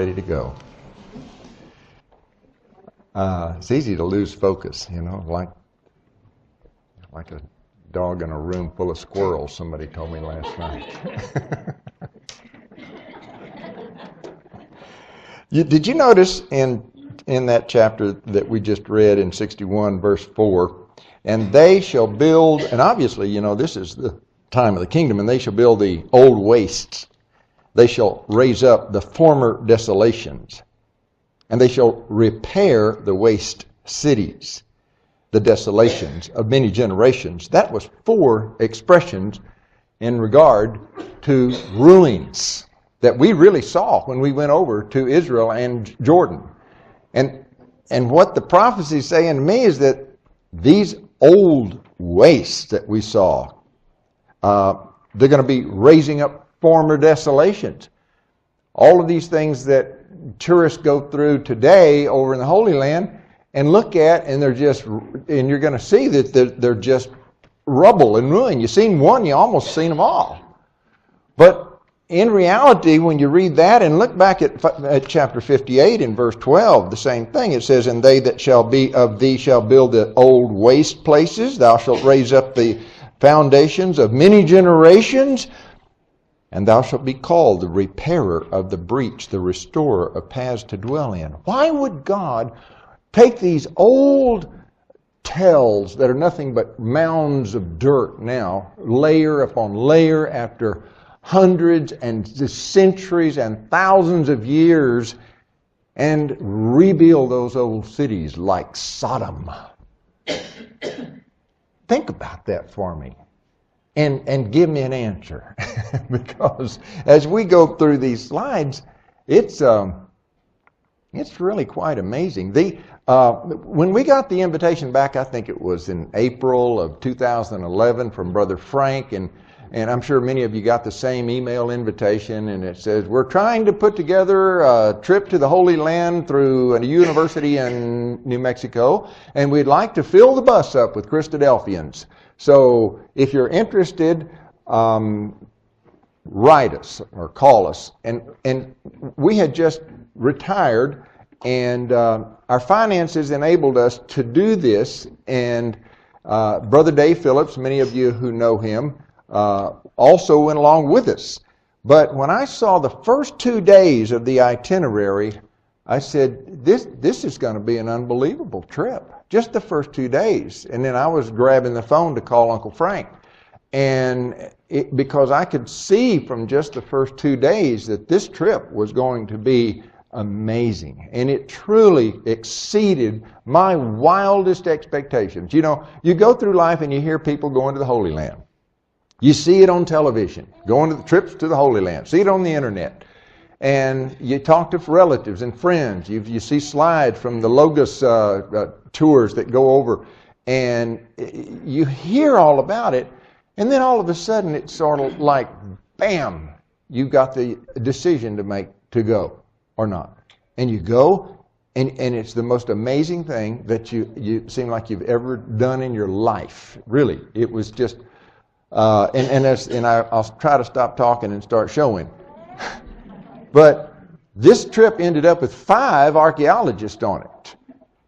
ready to go. It's easy to lose focus, like a dog in a room full of squirrels, somebody told me last night. Did you notice in that chapter that we just read in 61 verse 4, and they shall build, and obviously, this is the time of the kingdom, and they shall build the old wastes. They shall raise up the former desolations, and they shall repair the waste cities, the desolations of many generations. That was 4 expressions in regard to ruins that we really saw when we went over to Israel and Jordan. And what the prophecy is saying to me is that these old wastes that we saw, they're going to be raising up former desolations. All of these things that tourists go through today over in the Holy Land and look at, and you're going to see that they're just rubble and ruin. You've seen one, you almost seen them all. But in reality, when you read that and look back at chapter 58 in verse 12, the same thing. It says, and they that shall be of thee shall build the old waste places. Thou shalt raise up the foundations of many generations. And thou shalt be called the repairer of the breach, the restorer of paths to dwell in. Why would God take these old tells that are nothing but mounds of dirt now, layer upon layer after hundreds and centuries and thousands of years, and rebuild those old cities like Sodom? Think about that for me. And give me an answer. Because as we go through these slides, it's really quite amazing. When we got the invitation back, I think it was in April of 2011 from Brother Frank, and I'm sure many of you got the same email invitation, and it says, we're trying to put together a trip to the Holy Land through a university in New Mexico, and we'd like to fill the bus up with Christadelphians. So if you're interested, write us or call us. And we had just retired, and our finances enabled us to do this. And Brother Dave Phillips, many of you who know him, also went along with us. But when I saw the first 2 days of the itinerary, I said, this is going to be an unbelievable trip. Just the first 2 days. And then I was grabbing the phone to call Uncle Frank. And because I could see from just the first 2 days that this trip was going to be amazing. And it truly exceeded my wildest expectations. You go through life and you hear people going to the Holy Land. You see it on television, going to the trips to the Holy Land. See it on the internet. And you talk to relatives and friends. You see slides from the Logos tours that go over. And you hear all about it. And then all of a sudden it's sort of like, bam, you've got the decision to make to go or not. And you go, and it's the most amazing thing that you seem like you've ever done in your life. Really. It was just, I'll try to stop talking and start showing. But this trip ended up with 5 archaeologists on it.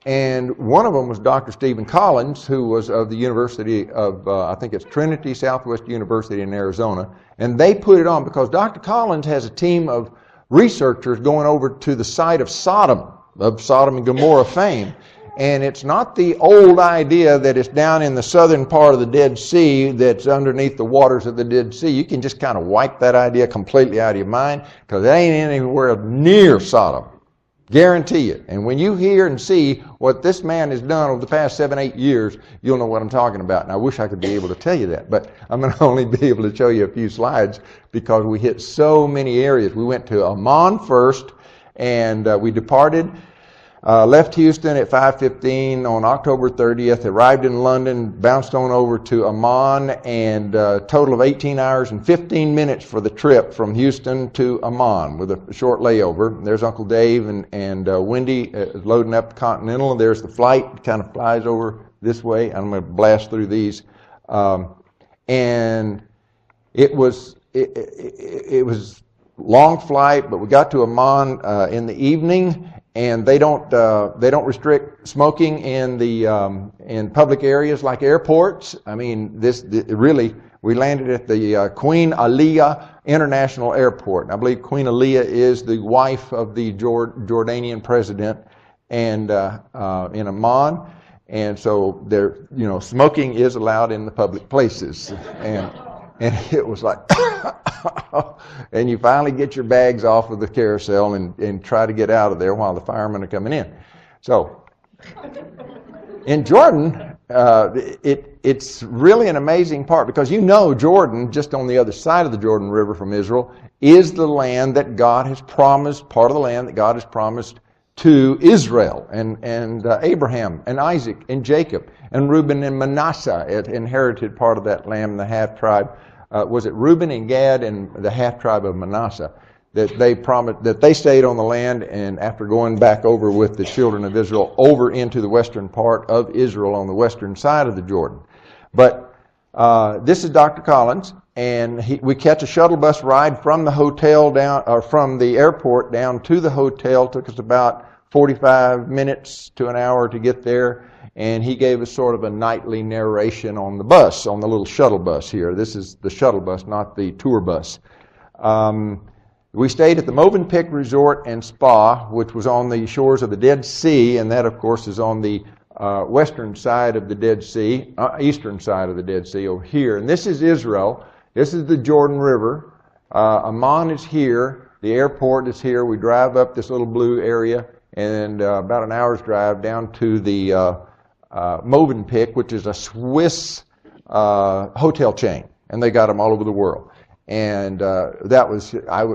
And one of them was Dr. Stephen Collins, who was of the University of, I think it's Trinity Southwest University in Arizona. And they put it on because Dr. Collins has a team of researchers going over to the site of Sodom and Gomorrah fame. And it's not the old idea that it's down in the southern part of the Dead Sea that's underneath the waters of the Dead Sea. You can just kind of wipe that idea completely out of your mind because it ain't anywhere near Sodom. Guarantee it. And when you hear and see what this man has done over the past 7-8 years, you'll know what I'm talking about. And I wish I could be able to tell you that, but I'm going to only be able to show you a few slides because we hit so many areas. We went to Amman first, and we departed. Left Houston at 5:15 on October 30th, arrived in London, bounced on over to Amman, and a total of 18 hours and 15 minutes for the trip from Houston to Amman with a short layover. There's Uncle Dave and Wendy loading up Continental. There's the flight. It kind of flies over this way. I'm going to blast through these. And it was long flight, but we got to Amman in the evening, and they don't restrict smoking in the in public areas like airports. I mean, really, we landed at the Queen Aliyah International Airport. And I believe Queen Aliyah is the wife of the Jordanian president, and in Amman. And so there, smoking is allowed in the public places. And it was like, and you finally get your bags off of the carousel and try to get out of there while the firemen are coming in. So, in Jordan, it's really an amazing part, because Jordan, just on the other side of the Jordan River from Israel, is the land that God has promised, part of the land that God has promised to Israel, and Abraham and Isaac and Jacob and Reuben and Manasseh had inherited part of that land, the half tribe. Was it Reuben and Gad and the half tribe of Manasseh that they promised, that they stayed on the land, and after going back over with the children of Israel over into the western part of Israel on the western side of the Jordan. But this is Dr. Collins, and we catch a shuttle bus ride from the hotel down, or from the airport down to the hotel. Took us about 45 minutes to an hour to get there, and he gave us sort of a nightly narration on the bus, on the little shuttle bus here. This is the shuttle bus, not the tour bus. We stayed at the Movenpick Resort and Spa, which was on the shores of the Dead Sea, and that, of course, is on the western side of the Dead Sea, eastern side of the Dead Sea over here. And this is Israel. This is the Jordan River. Amman is here. The airport is here. We drive up this little blue area, and about an hour's drive down to the Movenpick, which is a Swiss hotel chain, and they got them all over the world. And that was, I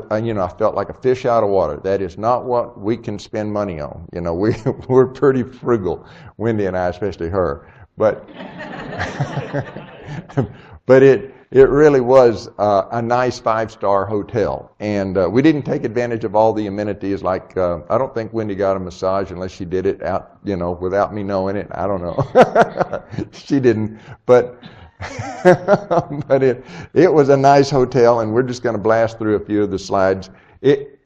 felt like a fish out of water. That is not what we can spend money on. We're pretty frugal, Wendy and I, especially her. But but it really was a nice 5-star hotel, and we didn't take advantage of all the amenities. Like I don't think Wendy got a massage unless she did it out, without me knowing it. I don't know. She didn't, but. But it was a nice hotel, and we're just going to blast through a few of the slides.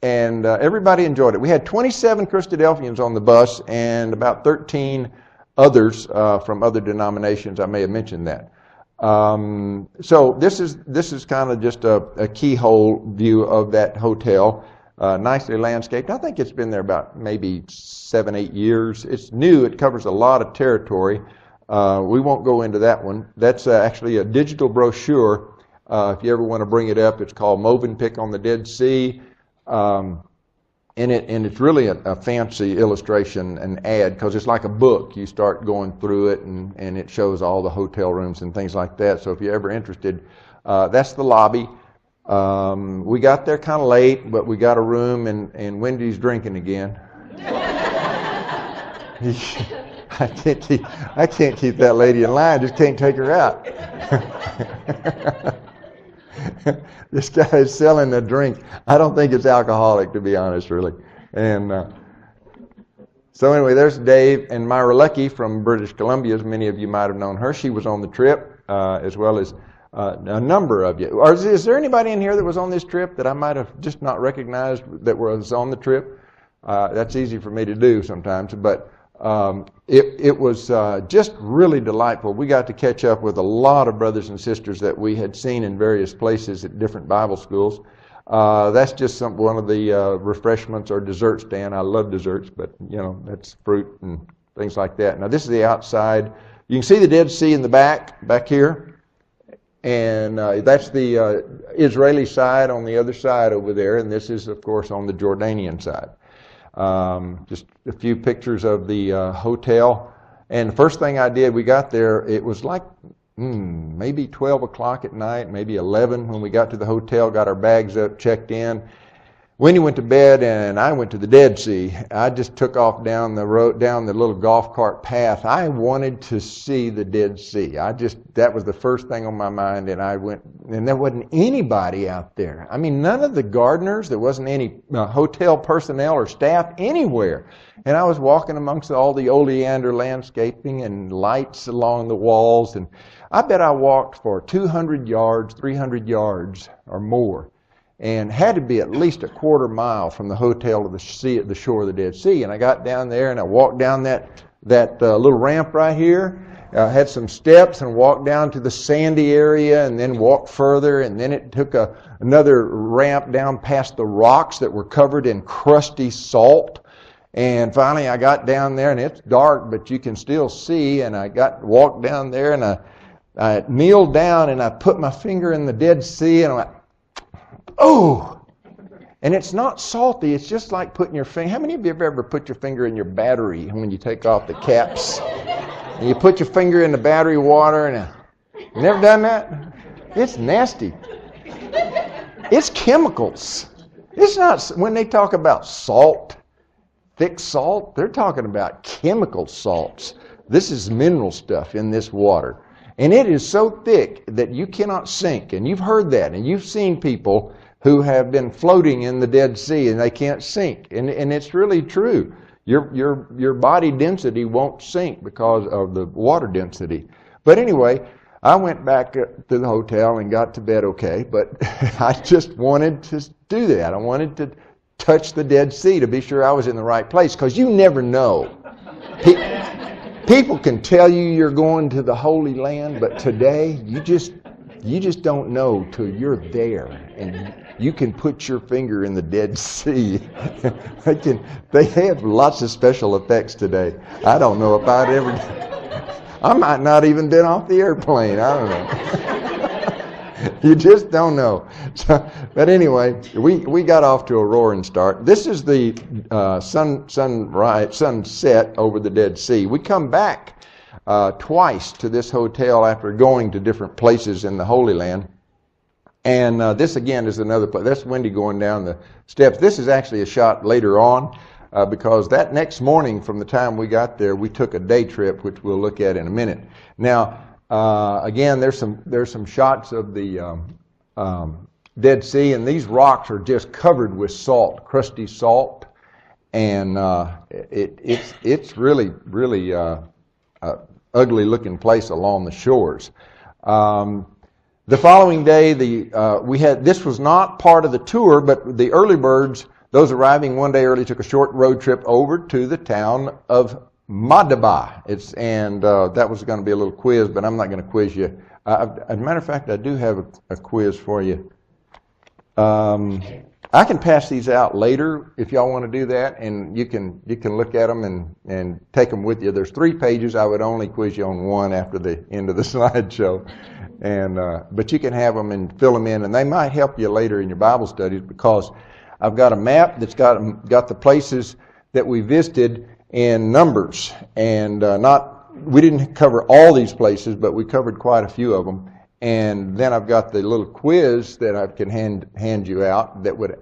Everybody enjoyed it. We had 27 Christadelphians on the bus, and about 13 others from other denominations. I may have mentioned that. So this is kind of just a keyhole view of that hotel. Nicely landscaped. I think it's been there about maybe 7-8 years. It's new. It covers a lot of territory. We won't go into that one. That's actually a digital brochure. If you ever want to bring it up, it's called Movenpick on the Dead Sea. And it's really a fancy illustration, an ad, because it's like a book. You start going through it, and it shows all the hotel rooms and things like that. So if you're ever interested, that's the lobby. We got there kind of late, but we got a room, and Wendy's drinking again. I can't keep that lady in line. Just can't take her out. This guy is selling a drink. I don't think it's alcoholic, to be honest, really. And so anyway, there's Dave and Myra Lucky from British Columbia. As many of you might have known her. She was on the trip, as well as a number of you. Or is there anybody in here that was on this trip that I might have just not recognized that was on the trip? That's easy for me to do sometimes, but it was just really delightful. We got to catch up with a lot of brothers and sisters that we had seen in various places at different Bible schools. That's just one of the refreshments or dessert stand. I love desserts, but that's fruit and things like that. Now this is the outside. You can see the Dead Sea in the back here, and that's the Israeli side on the other side over there, and this is, of course, on the Jordanian side. Just a few pictures of the hotel. And the first thing I did, we got there, it was like maybe 12 o'clock at night, maybe 11 when we got to the hotel, got our bags up, checked in. Wendy went to bed, and I went to the Dead Sea. I just took off down the road, down the little golf cart path. I wanted to see the Dead Sea. That was the first thing on my mind, and I went, and there wasn't anybody out there. I mean, none of the gardeners, there wasn't any hotel personnel or staff anywhere. And I was walking amongst all the oleander landscaping and lights along the walls, and I bet I walked for 200 yards, 300 yards or more. and had to be at least a quarter mile from the hotel to the sea at the shore of the Dead Sea. And I got down there and I walked down that little ramp right here. Had some steps and walked down to the sandy area and then walked further, and then it took another ramp down past the rocks that were covered in crusty salt. And finally I got down there, and it's dark, but you can still see, and I walked down there, and I kneeled down and I put my finger in the Dead Sea, and I went, oh! And it's not salty, it's just like putting your finger. How many of you have ever put your finger in your battery when you take off the caps? And you put your finger in the battery water, and you never done that? It's nasty. It's chemicals. It's not, when they talk about salt, thick salt, they're talking about chemical salts. This is mineral stuff in this water. And it is so thick that you cannot sink. And you've heard that, and you've seen people who have been floating in the Dead Sea and they can't sink. And it's really true. Your body density won't sink because of the water density. But anyway, I went back to the hotel and got to bed okay, but I just wanted to do that. I wanted to touch the Dead Sea to be sure I was in the right place, because you never know. People can tell you you're going to the Holy Land, but today you just don't know till you're there, and you can put your finger in the Dead Sea. They have lots of special effects today. I don't know if I'd ever. I might not even been off the airplane. I don't know. You just don't know. But anyway, we got off to a roaring start. This is the sunset over the Dead Sea. We come back twice to this hotel after going to different places in the Holy Land. And this again is another place. That's Wendy going down the steps. This is actually a shot later on because that next morning from the time we got there, we took a day trip, which we'll look at in a minute. Now, again, there's some shots of the Dead Sea, and these rocks are just covered with salt, crusty salt, and it's really ugly looking place along the shores. The following day, this was not part of the tour, but the early birds, those arriving one day early, took a short road trip over to the town of Madaba. That was going to be a little quiz, but I'm not going to quiz you. As a matter of fact, I do have a quiz for you. I can pass these out later if y'all want to do that, and you can look at them and take them with you. There's 3 pages. I would only quiz you on one after the end of the slideshow. But you can have them and fill them in, and they might help you later in your Bible studies, because I've got a map that's got the places that we visited in numbers, and we didn't cover all these places, but we covered quite a few of them. And then I've got the little quiz that I can hand you out that would,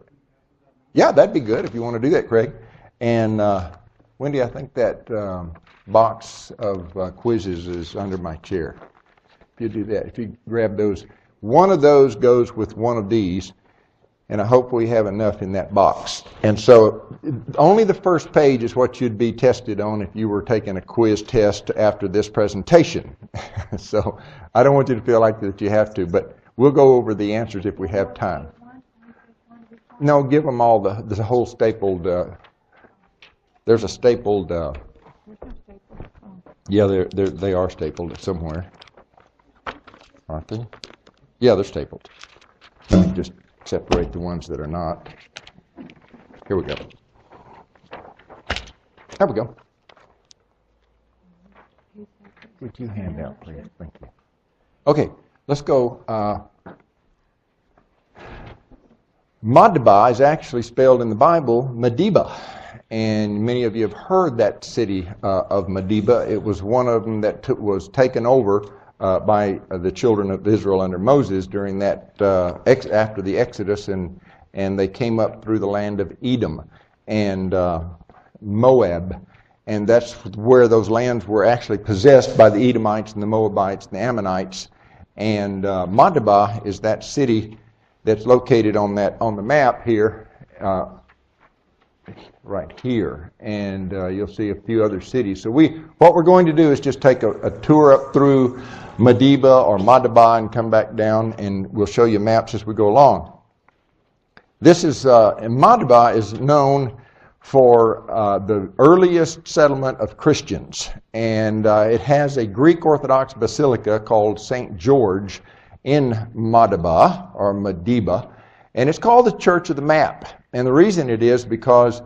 yeah, that'd be good if you want to do that, Craig. And Wendy, I think that box of quizzes is under my chair. If you do that, if you grab those, one of those goes with one of these, and I hope we have enough in that box. And so only the first page is what you'd be tested on if you were taking a quiz test after this presentation. So I don't want you to feel like that you have to, but we'll go over the answers if we have time. No, give them all the whole stapled, there's a stapled, yeah, they are stapled somewhere. Aren't they? Yeah, they're stapled. Let me just separate the ones that are not. Here we go. There we go. Would you hand out, please? Thank you. Okay, let's go. Madaba is actually spelled in the Bible Mediba, and many of you have heard that city of Mediba. It was one of them that was taken over by the children of Israel under Moses during that after the Exodus, and they came up through the land of Edom and Moab, and that's where those lands were actually possessed by the Edomites and the Moabites and the Ammonites. And Madaba is that city that's located on the map here, right here, and you'll see a few other cities. So what we're going to do is just take a tour up through Mediba or Madaba and come back down, and we'll show you maps as we go along. This is, Madaba is known for the earliest settlement of Christians. And it has a Greek Orthodox basilica called St. George in Madaba, or Madiba. And it's called the Church of the Map. And the reason it is because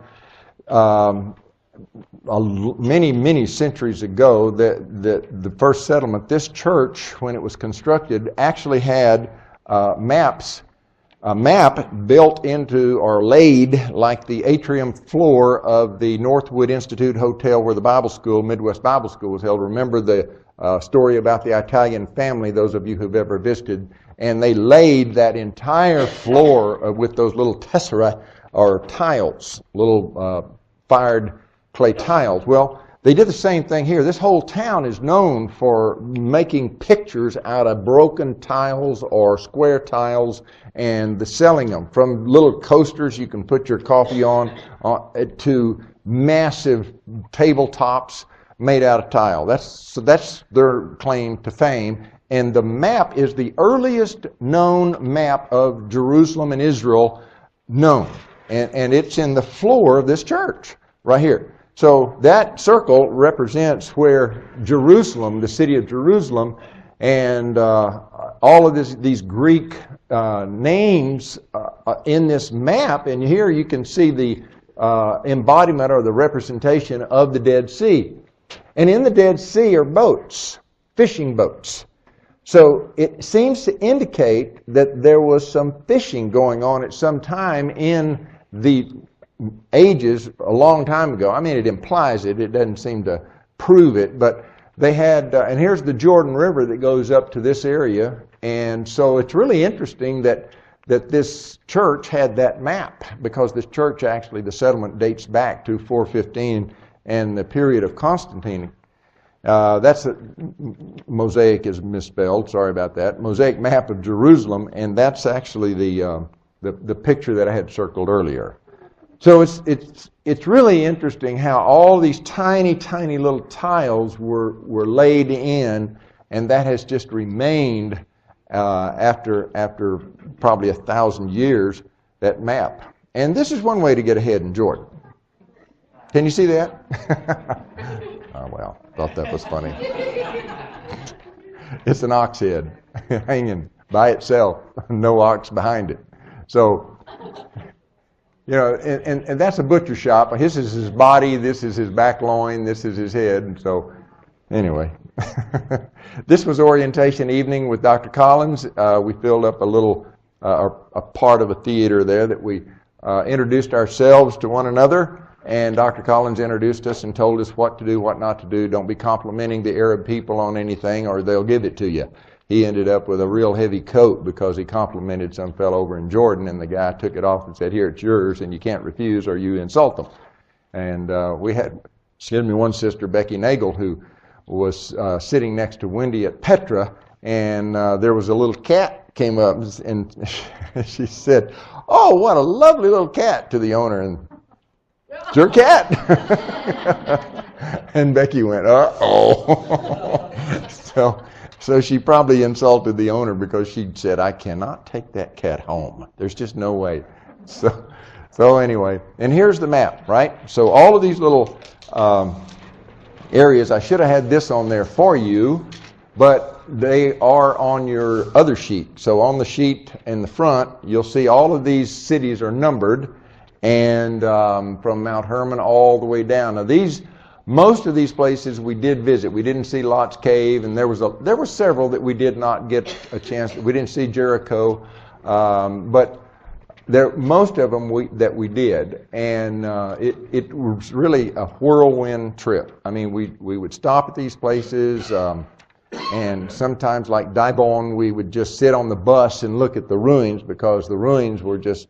many, many centuries ago, the first settlement, this church, when it was constructed, actually had maps. A map built into or laid like the atrium floor of the Northwood Institute Hotel where the Bible School, Midwest Bible School, was held. Remember the story about the Italian family, those of you who've ever visited, and they laid that entire floor with those little tessera or tiles, little fired clay tiles. Well, they did the same thing here. This whole town is known for making pictures out of broken tiles or square tiles and selling them. From little coasters you can put your coffee on to massive tabletops made out of tile. That's their claim to fame. And the map is the earliest known map of Jerusalem and Israel known. And it's in the floor of this church right here. So that circle represents where Jerusalem, the city of Jerusalem, and all of these Greek names in this map. And here you can see the embodiment or the representation of the Dead Sea. And in the Dead Sea are boats, fishing boats. So it seems to indicate that there was some fishing going on at some time in the ages a long time ago. I mean, it implies it. It doesn't seem to prove it. But they had, and here's the Jordan River that goes up to this area. And so it's really interesting that this church had that map, because this church actually, the settlement dates back to 415 and the period of Constantine. That's Mosaic is misspelled. Sorry about that. Mosaic map of Jerusalem, and that's actually the picture that I had circled earlier. So it's really interesting how all these tiny, tiny little tiles were laid in, and that has just remained after probably 1,000 years, that map. And this is one way to get ahead in Jordan. Can you see that? Oh, well, thought that was funny. It's an ox head hanging by itself, no ox behind it. So, you know, and that's a butcher shop. This is his body, this is his back loin, this is his head. And so, anyway, this was orientation evening with Dr. Collins. We filled up a part of a theater there that we introduced ourselves to one another. And Dr. Collins introduced us and told us what to do, what not to do. Don't be complimenting the Arab people on anything or they'll give it to you. He ended up with a real heavy coat because he complimented some fellow over in Jordan, and the guy took it off and said, "Here, it's yours, and you can't refuse or you insult them." And we had, one sister, Becky Nagel, who was sitting next to Wendy at Petra, and there was a little cat came up, and she said, "Oh, what a lovely little cat," to the owner, and "It's your cat." And Becky went, "Uh-oh." So she probably insulted the owner because she said, "I cannot take that cat home. There's just no way." So anyway, and here's the map, right? So all of these little areas, I should have had this on there for you, but they are on your other sheet. So on the sheet in the front, you'll see all of these cities are numbered, and from Mount Hermon all the way down. Now most of these places we did visit. We didn't see Lot's Cave, and there were several that we did not get a chance. We didn't see Jericho, but most of them we did, and it was really a whirlwind trip. I mean, we would stop at these places, and sometimes, like Dibon, we would just sit on the bus and look at the ruins, because the ruins were just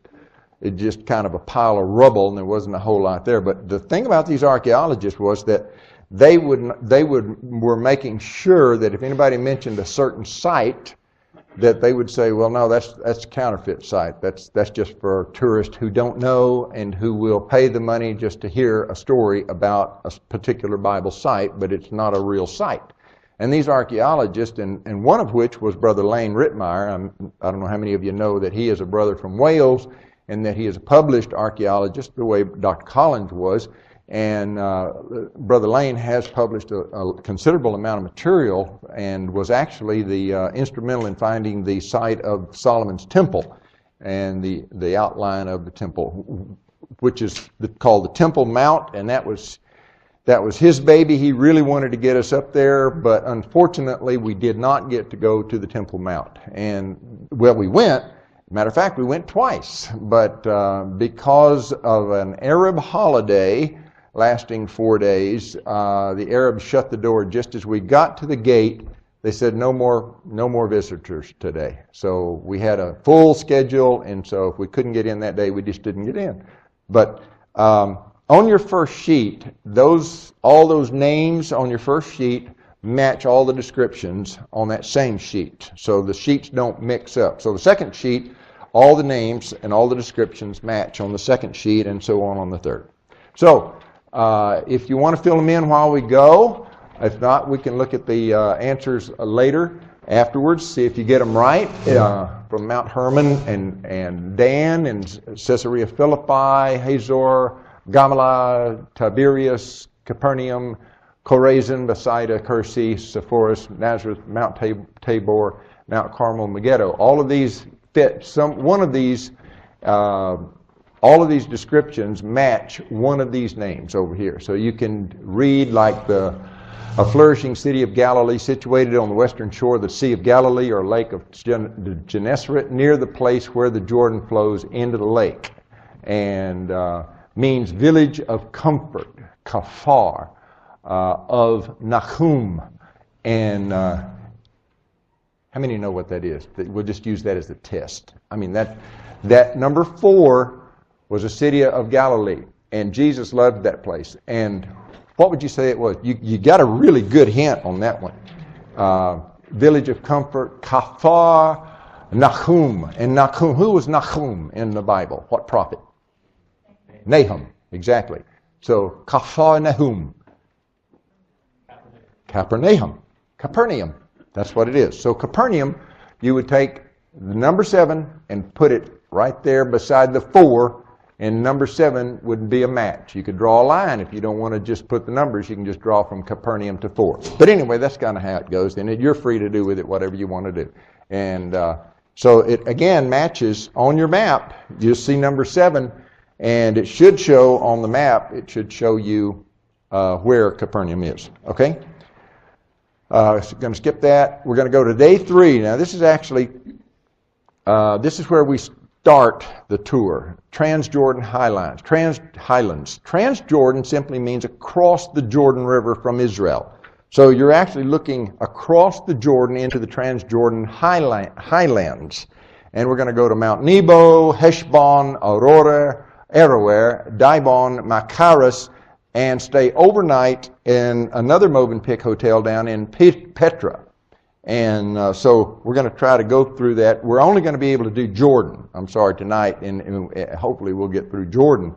kind of a pile of rubble, and there wasn't a whole lot there. But the thing about these archaeologists was that they were making sure that if anybody mentioned a certain site, that they would say, "Well, no, that's a counterfeit site. That's just for tourists who don't know and who will pay the money just to hear a story about a particular Bible site, but it's not a real site." And these archaeologists, and one of which was Brother Lane Rittmeyer. I don't know how many of you know that he is a brother from Wales, and that he is a published archaeologist the way Dr. Collins was. And Brother Lane has published a considerable amount of material and was actually the instrumental in finding the site of Solomon's temple and the outline of the temple, which is called the Temple Mount, and that was his baby. He really wanted to get us up there, but unfortunately we did not get to go to the Temple Mount. And, well, we went. Matter of fact, we went twice, but because of an Arab holiday lasting 4 days, the Arabs shut the door just as we got to the gate. They said no more visitors today. So we had a full schedule, and so if we couldn't get in that day, we just didn't get in. But on your first sheet, all those names on your first sheet match all the descriptions on that same sheet. So the sheets don't mix up. So the second sheet, all the names and all the descriptions match on the second sheet, and so on the third. So if you want to fill them in while we go, if not, we can look at the answers later, afterwards, see if you get them right. From Mount Hermon and Dan and Caesarea Philippi, Hazor, Gamala, Tiberias, Capernaum, Chorazin, Bethsaida, Cursi, Sepphoris, Nazareth, Mount Tabor, Mount Carmel, Megiddo. All of these fit all of these descriptions match one of these names over here. So you can read like a flourishing city of Galilee situated on the western shore of the Sea of Galilee or Lake of Gennesaret, near the place where the Jordan flows into the lake. And means village of comfort, Kafar, of Nahum. And how many know what that is? We'll just use that as the test. I mean, that number 4 was a city of Galilee, and Jesus loved that place. And what would you say it was? You got a really good hint on that one. Village of comfort, Kafar, Nahum. And Nahum, who was Nahum in the Bible? What prophet? Nahum, exactly. So Kafar Nahum. Capernaum. That's what it is. So Capernaum, you would take the number 7 and put it right there beside the 4, and number 7 would be a match. You could draw a line if you don't want to just put the numbers. You can just draw from Capernaum to 4. But anyway, that's kind of how it goes. And you're free to do with it whatever you want to do. And so it, again, matches on your map. You'll see number 7, and it should show on the map, it should show you where Capernaum is. Okay? So going to skip that. We're going to go to day 3. Now, this is actually, this is where we start the tour. Transjordan Highlands. Transjordan simply means across the Jordan River from Israel. So you're actually looking across the Jordan into the Transjordan Highlands. And we're going to go to Mount Nebo, Heshbon, Aroer, Dibon, Macharis, and stay overnight in another Movenpick hotel down in Petra. And so we're going to try to go through that. We're only going to be able to do Jordan, tonight, and hopefully we'll get through Jordan.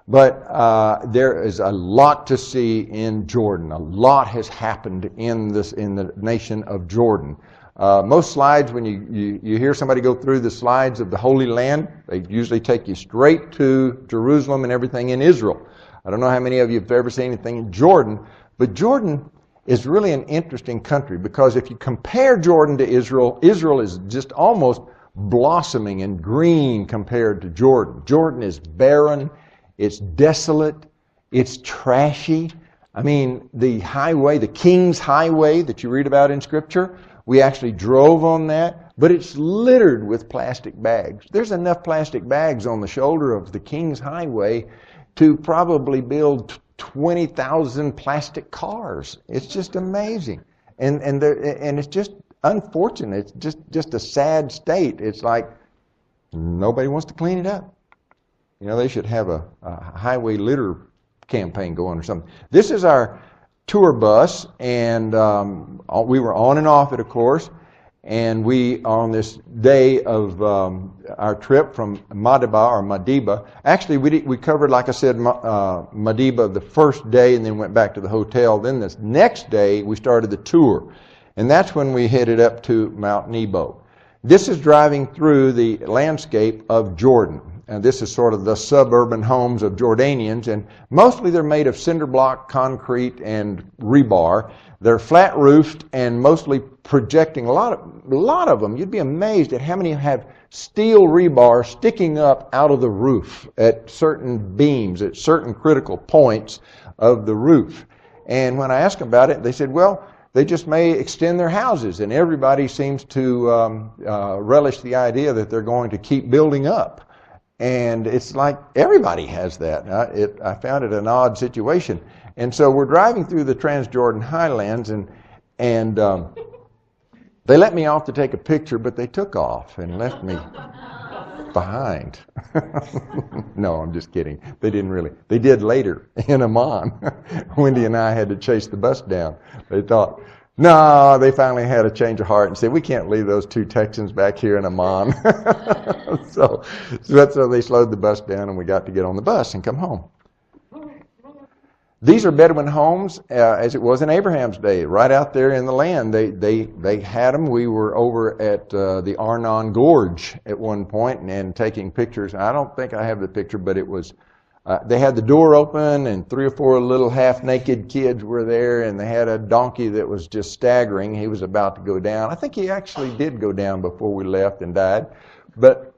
But there is a lot to see in Jordan. A lot has happened in the nation of Jordan. Most slides, when you hear somebody go through the slides of the Holy Land, they usually take you straight to Jerusalem and everything in Israel. I don't know how many of you have ever seen anything in Jordan, but Jordan is really an interesting country, because if you compare Jordan to Israel, Israel is just almost blossoming and green compared to Jordan. Jordan is barren, it's desolate, it's trashy. I mean, the highway, the King's Highway that you read about in Scripture, we actually drove on that, but it's littered with plastic bags. There's enough plastic bags on the shoulder of the King's Highway to probably build 20,000 plastic cars. It's just amazing. And it's just unfortunate. It's just a sad state. It's like nobody wants to clean it up. You know, they should have a highway litter campaign going or something. This is our tour bus, and we were on and off it, of course. And we, on this day of our trip from Madiba, actually we covered, like I said, Madiba the first day and then went back to the hotel. Then this next day we started the tour. And that's when we headed up to Mount Nebo. This is driving through the landscape of Jordan. and this is sort of the suburban homes of Jordanians, and mostly they're made of cinder block, concrete, and rebar. They're flat roofed and mostly projecting. A lot of them, you'd be amazed at how many have steel rebar sticking up out of the roof at certain beams, at certain critical points of the roof. And when I asked them about it, they said, well, they just may extend their houses, and everybody seems to relish the idea that they're going to keep building up. And it's like everybody has that. I found it an odd situation. And so we're driving through the Transjordan highlands, and they let me off to take a picture, but they took off and left me behind. No, I'm just kidding. They didn't really. They did later in Amman. Wendy and I had to chase the bus down. They thought, no, they finally had a change of heart and said, we can't leave those two Texans back here in Amman. So they slowed the bus down, and we got to get on the bus and come home. These are Bedouin homes, as it was in Abraham's day, right out there in the land. They had them. We were over at the Arnon Gorge at one point and taking pictures. I don't think I have the picture, but it was, they had the door open, and 3 or 4 little half-naked kids were there, and they had a donkey that was just staggering. He was about to go down. I think he actually did go down before we left and died. But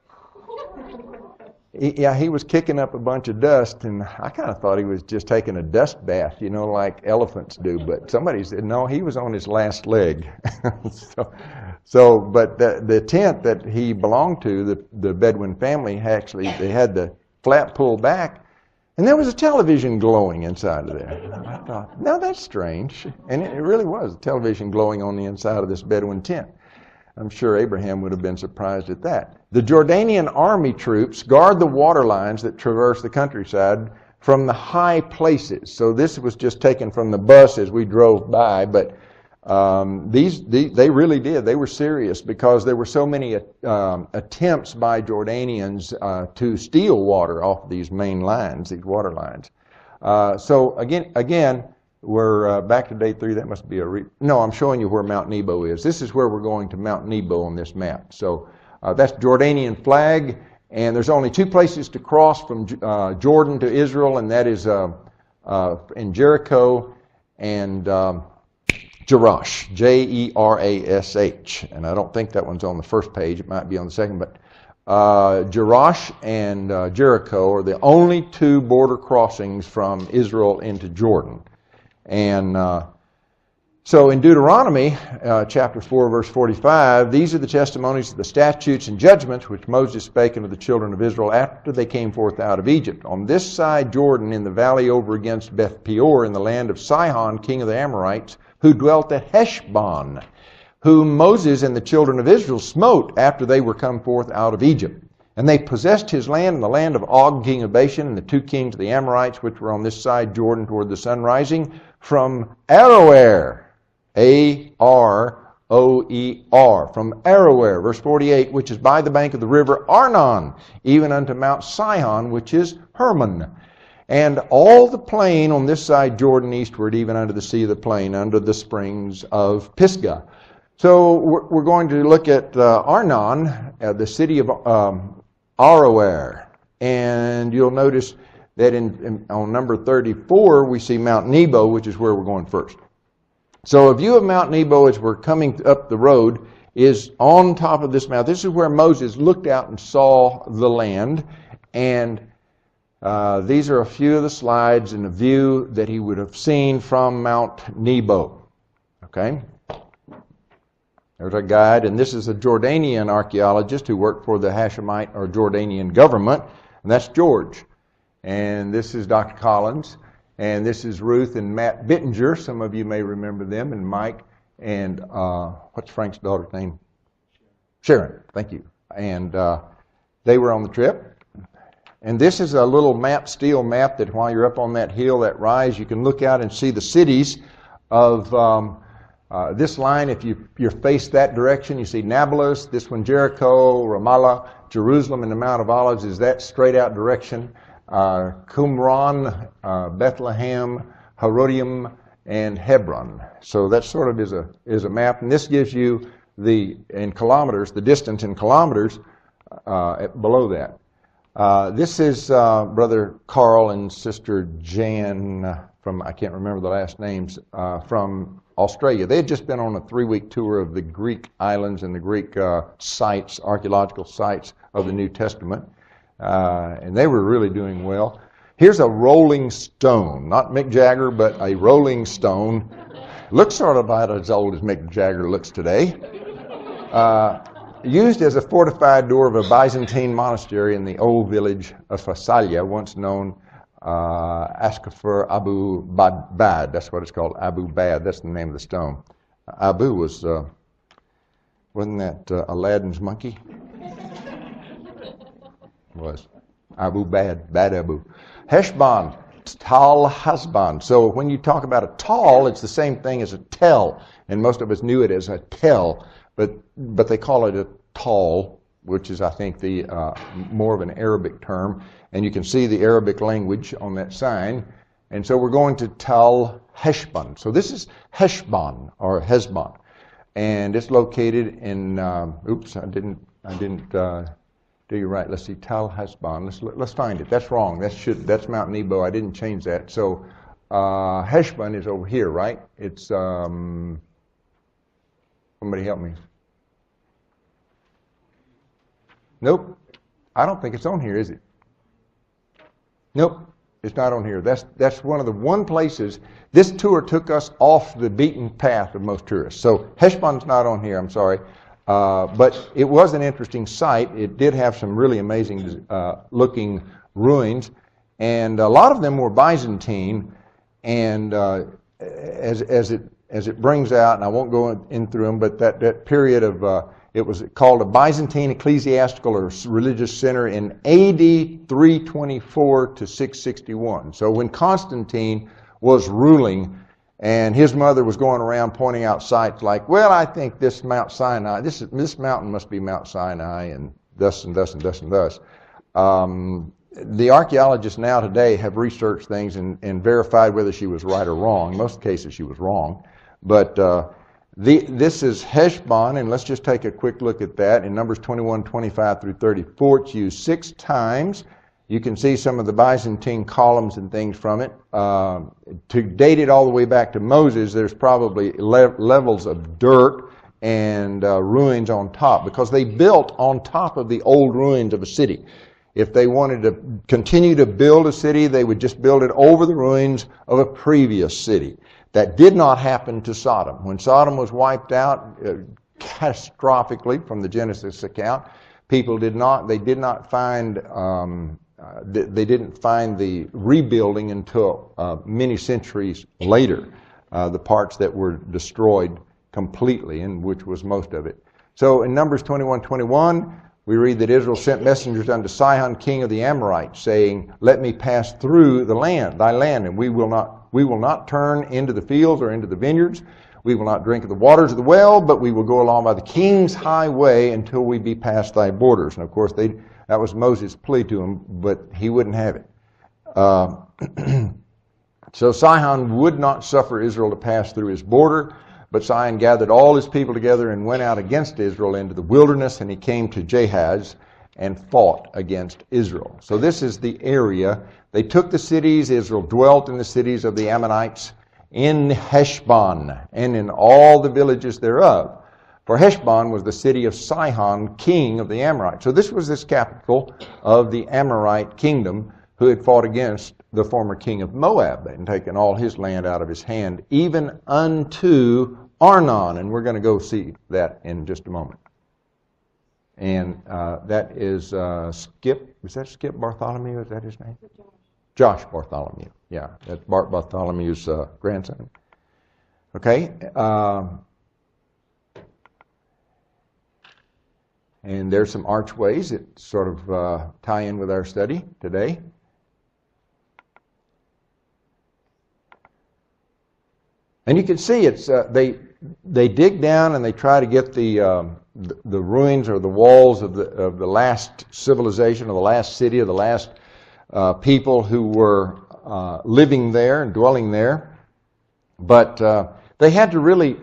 he was kicking up a bunch of dust, and I kind of thought he was just taking a dust bath, like elephants do. But somebody said, no, he was on his last leg. But the tent that he belonged to, the Bedouin family, actually, they had the flap pulled back, and there was a television glowing inside of there. And I thought, no, that's strange. And it really was a television glowing on the inside of this Bedouin tent. I'm sure Abraham would have been surprised at that. The Jordanian army troops guard the water lines that traverse the countryside from the high places. So this was just taken from the bus as we drove by, but they really did. They were serious because there were so many attempts by Jordanians to steal water off these main lines, these water lines. So again, we're back to day 3. That must be no, I'm showing you where Mount Nebo is. This is where we're going to Mount Nebo on this map. So that's Jordanian flag, and there's only 2 places to cross from Jordan to Israel, and that is in Jericho and Jerash, Jerash. And I don't think that one's on the first page. It might be on the second, but Jerash and Jericho are the only 2 border crossings from Israel into Jordan. And so in Deuteronomy chapter 4, verse 45, these are the testimonies of the statutes and judgments which Moses spake unto the children of Israel after they came forth out of Egypt. On this side Jordan, in the valley over against Beth Peor, in the land of Sihon, king of the Amorites, who dwelt at Heshbon, whom Moses and the children of Israel smote after they were come forth out of Egypt. And they possessed his land and the land of Og, king of Bashan, and the 2 kings of the Amorites, which were on this side Jordan toward the sun rising, from Aroer, A-R-O-E-R, from Aroer, verse 48, which is by the bank of the river Arnon, even unto Mount Sihon, which is Hermon. And all the plain on this side Jordan eastward, even unto the sea of the plain, under the springs of Pisgah. So we're going to look at Arnon, the city of Aroer. And you'll notice that on number 34, we see Mount Nebo, which is where we're going first. So a view of Mount Nebo as we're coming up the road is on top of this mountain. This is where Moses looked out and saw the land. And these are a few of the slides in the view that he would have seen from Mount Nebo. Okay? There's our guide, and this is a Jordanian archaeologist who worked for the Hashemite or Jordanian government, and that's George. And this is Dr. Collins, and this is Ruth and Matt Bittinger. Some of you may remember them, and Mike, and what's Frank's daughter's name? Sharon, thank you. And they were on the trip. And this is a little map, steel map, that while you're up on that hill, that rise, you can look out and see the cities of this line. If you're faced that direction, you see Nablus, this one Jericho, Ramallah, Jerusalem, and the Mount of Olives is that straight out direction. Qumran, Bethlehem, Herodium, and Hebron. So that sort of is a map, and this gives you in kilometers, the distance in kilometers below that. This is Brother Carl and Sister Jan from, I can't remember the last names, from Australia. They had just been on a 3-week tour of the Greek islands and the Greek sites, archaeological sites of the New Testament. And they were really doing well. Here's a rolling stone, not Mick Jagger, but a rolling stone. Looks sort of about as old as Mick Jagger looks today. Used as a fortified door of a Byzantine monastery in the old village of Phasalia, once known Askafur Abu Bad. That's what it's called, Abu Bad. That's the name of the stone. Abu was, wasn't that Aladdin's monkey? Was. Abu Bad, Bad Abu. Heshbon, Tal Hasban. So when you talk about a tal, it's the same thing as a tell, and most of us knew it as a tell, but they call it a tal, which is, I think, the more of an Arabic term, and you can see the Arabic language on that sign. And so we're going to Tal Heshbon. So this is Heshbon or Hezbon, and it's located in. Oops, I didn't do you right? Let's see, Tal Hezbon. Let's find it. That's wrong. That's Mount Nebo. I didn't change that. So Heshbon is over here, right? It's somebody help me. Nope. I don't think it's on here, is it? Nope. It's not on here. That's one of the places. This tour took us off the beaten path of most tourists. So Heshbon's not on here. I'm sorry. But it was an interesting site. It did have some really amazing looking ruins, and a lot of them were Byzantine. And as it brings out, and I won't go in through them, but that period of it was called a Byzantine ecclesiastical or religious center in AD 324 to 661. So when Constantine was ruling, and his mother was going around pointing out sites like, well, I think this Mount Sinai, this mountain must be Mount Sinai, and thus and thus and thus and thus. The archaeologists now today have researched things and verified whether she was right or wrong. In most cases, she was wrong. But this is Heshbon, and let's just take a quick look at that. In Numbers 21, 25 through 34, it's used 6 times. You can see some of the Byzantine columns and things from it. To date it all the way back to Moses, there's probably levels of dirt and ruins on top, because they built on top of the old ruins of a city. If they wanted to continue to build a city, they would just build it over the ruins of a previous city. That did not happen to Sodom. When Sodom was wiped out catastrophically from the Genesis account, people did not find they didn't find the rebuilding until many centuries later, the parts that were destroyed completely, and which was most of it. So in Numbers 21:21, we read that Israel sent messengers unto Sihon, king of the Amorites, saying, let me pass through thy land, and we will not turn into the fields or into the vineyards. We will not drink of the waters of the well, but we will go along by the king's highway until we be past thy borders. And of course, that was Moses' plea to him, but he wouldn't have it. So Sihon would not suffer Israel to pass through his border, but Sihon gathered all his people together and went out against Israel into the wilderness, and he came to Jahaz and fought against Israel. So this is the area. They took the cities. Israel dwelt in the cities of the Ammonites in Heshbon and in all the villages thereof. For Heshbon was the city of Sihon, king of the Amorites. So this was this capital of the Amorite kingdom, who had fought against the former king of Moab and taken all his land out of his hand, even unto Arnon. And we're going to go see that in just a moment. And that is Skip. Is that Skip Bartholomew? Is that his name? Josh Bartholomew. Yeah, that's Bart Bartholomew's grandson. Okay. And there's some archways that sort of tie in with our study today. And you can see it's they dig down and they try to get the ruins or the walls of the last civilization, or the last city, or the last people who were living there and dwelling there. But they had to really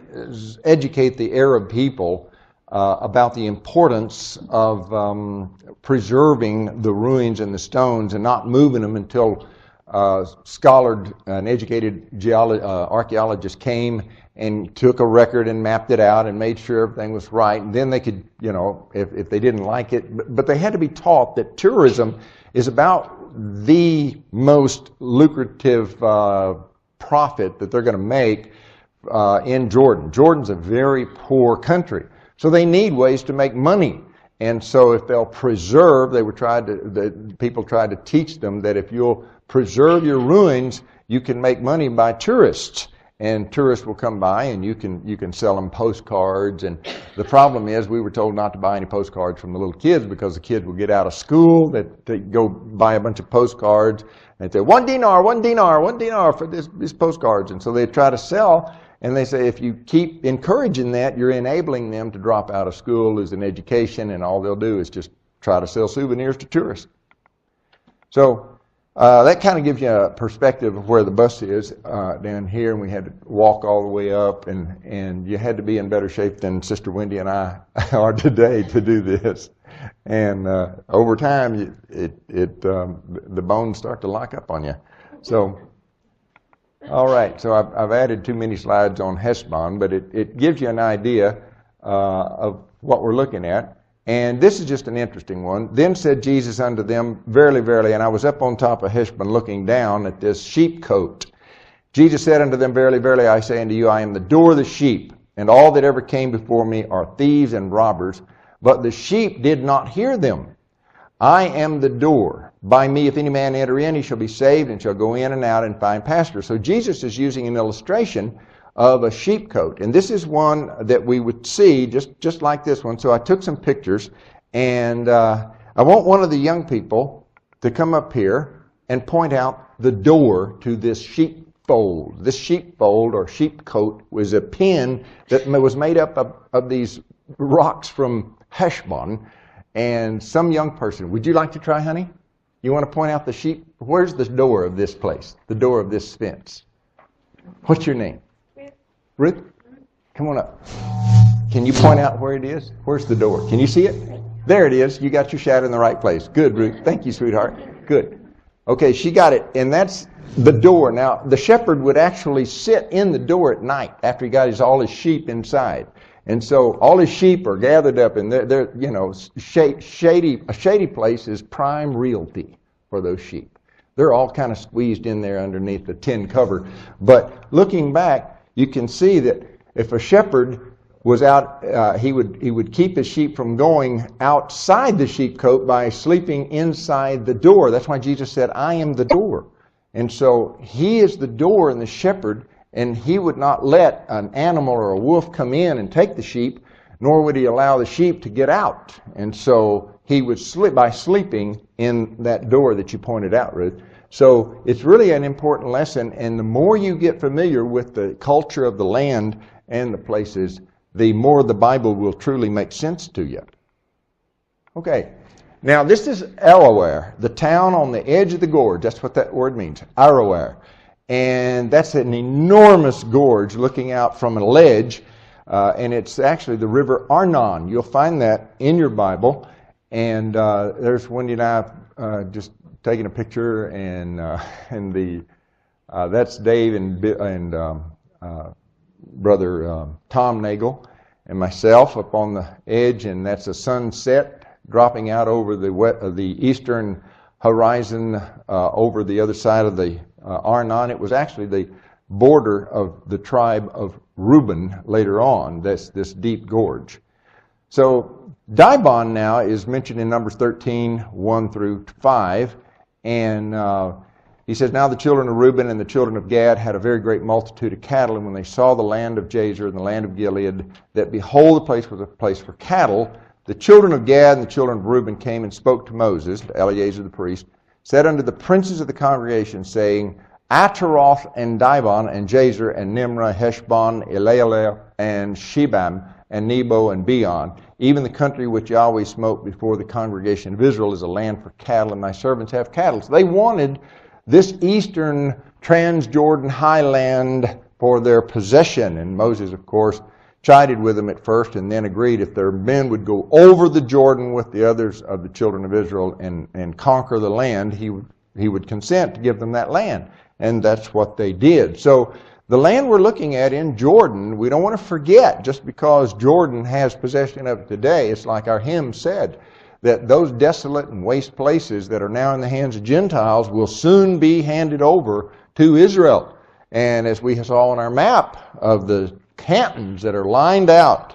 educate the Arab people about the importance of preserving the ruins and the stones and not moving them until scholared and educated archaeologists came and took a record and mapped it out and made sure everything was right. And then they could, if they didn't like it, but they had to be taught that tourism is about the most lucrative profit that they're going to make in Jordan. Jordan's a very poor country, so they need ways to make money. And so if they'll preserve, people tried to teach them that if you'll preserve your ruins, you can make money by tourists. And tourists will come by and you can sell them postcards. And the problem is we were told not to buy any postcards from the little kids because the kids would get out of school, that they go buy a bunch of postcards and say, $1 dinar for these postcards. And so they try to sell, and they say if you keep encouraging that, you're enabling them to drop out of school, lose an education, and all they'll do is just try to sell souvenirs to tourists. So that kind of gives you a perspective of where the bus is down here, and we had to walk all the way up, and you had to be in better shape than Sister Wendy and I are today to do this. And over time, the bones start to lock up on you. So, all right. So I've added too many slides on Heshbon, but it gives you an idea of what we're looking at. And this is just an interesting one. Then said Jesus unto them, Verily, verily, and I was up on top of Heshbon looking down at this sheepcote. Jesus said unto them, Verily, verily, I say unto you, I am the door of the sheep, and all that ever came before me are thieves and robbers, but the sheep did not hear them. I am the door. By me, if any man enter in, he shall be saved, and shall go in and out and find pasture. So Jesus is using an illustration of a sheepcote. And this is one that we would see just like this one. So I took some pictures, and I want one of the young people to come up here and point out the door to this sheepfold. This sheepfold or sheepcote was a pen that was made up of these rocks from Heshbon. And some young person, would you like to try, honey? You want to point out the sheep? Where's the door of this place? The door of this fence. What's your name? Ruth, come on up. Can you point out where it is? Where's the door? Can you see it? There it is. You got your shadow in the right place. Good, Ruth. Thank you, sweetheart. Good. Okay, she got it. And that's the door. Now, the shepherd would actually sit in the door at night after he got all his sheep inside. And so all his sheep are gathered up, and they're a shady place is prime realty for those sheep. They're all kind of squeezed in there underneath the tin cover. But looking back, you can see that if a shepherd was out, he would keep his sheep from going outside the sheepcote by sleeping inside the door. That's why Jesus said, I am the door. And so he is the door and the shepherd, and he would not let an animal or a wolf come in and take the sheep, nor would he allow the sheep to get out. And so he would sleep by sleeping in that door that you pointed out, Ruth. So it's really an important lesson, and the more you get familiar with the culture of the land and the places, the more the Bible will truly make sense to you. Okay, now this is Aroer, the town on the edge of the gorge. That's what that word means, Aroer. And that's an enormous gorge looking out from a ledge, and it's actually the river Arnon. You'll find that in your Bible, and there's Wendy and I just taking a picture, and that's Dave and brother Tom Nagel and myself up on the edge, and that's a sunset dropping out over the eastern horizon over the other side of the Arnon. It was actually the border of the tribe of Reuben later on, this deep gorge. So Dibon now is mentioned in Numbers 13, 1 through 5. And he says, Now the children of Reuben and the children of Gad had a very great multitude of cattle, and when they saw the land of Jazer and the land of Gilead, that behold, the place was a place for cattle, the children of Gad and the children of Reuben came and spoke to Moses, Eleazar the priest, said unto the princes of the congregation, saying, Ataroth and Dibon and Jazer and Nimrah, Heshbon, Elealeh and Shebam and Nebo and Beon, even the country which Yahweh smote before the congregation of Israel is a land for cattle, and thy servants have cattle. So they wanted this eastern Transjordan highland for their possession. And Moses, of course, chided with them at first and then agreed if their men would go over the Jordan with the others of the children of Israel and conquer the land, he would consent to give them that land. And that's what they did. So the land we're looking at in Jordan, we don't want to forget, just because Jordan has possession of it today, it's like our hymn said, that those desolate and waste places that are now in the hands of Gentiles will soon be handed over to Israel. And as we saw on our map of the cantons that are lined out,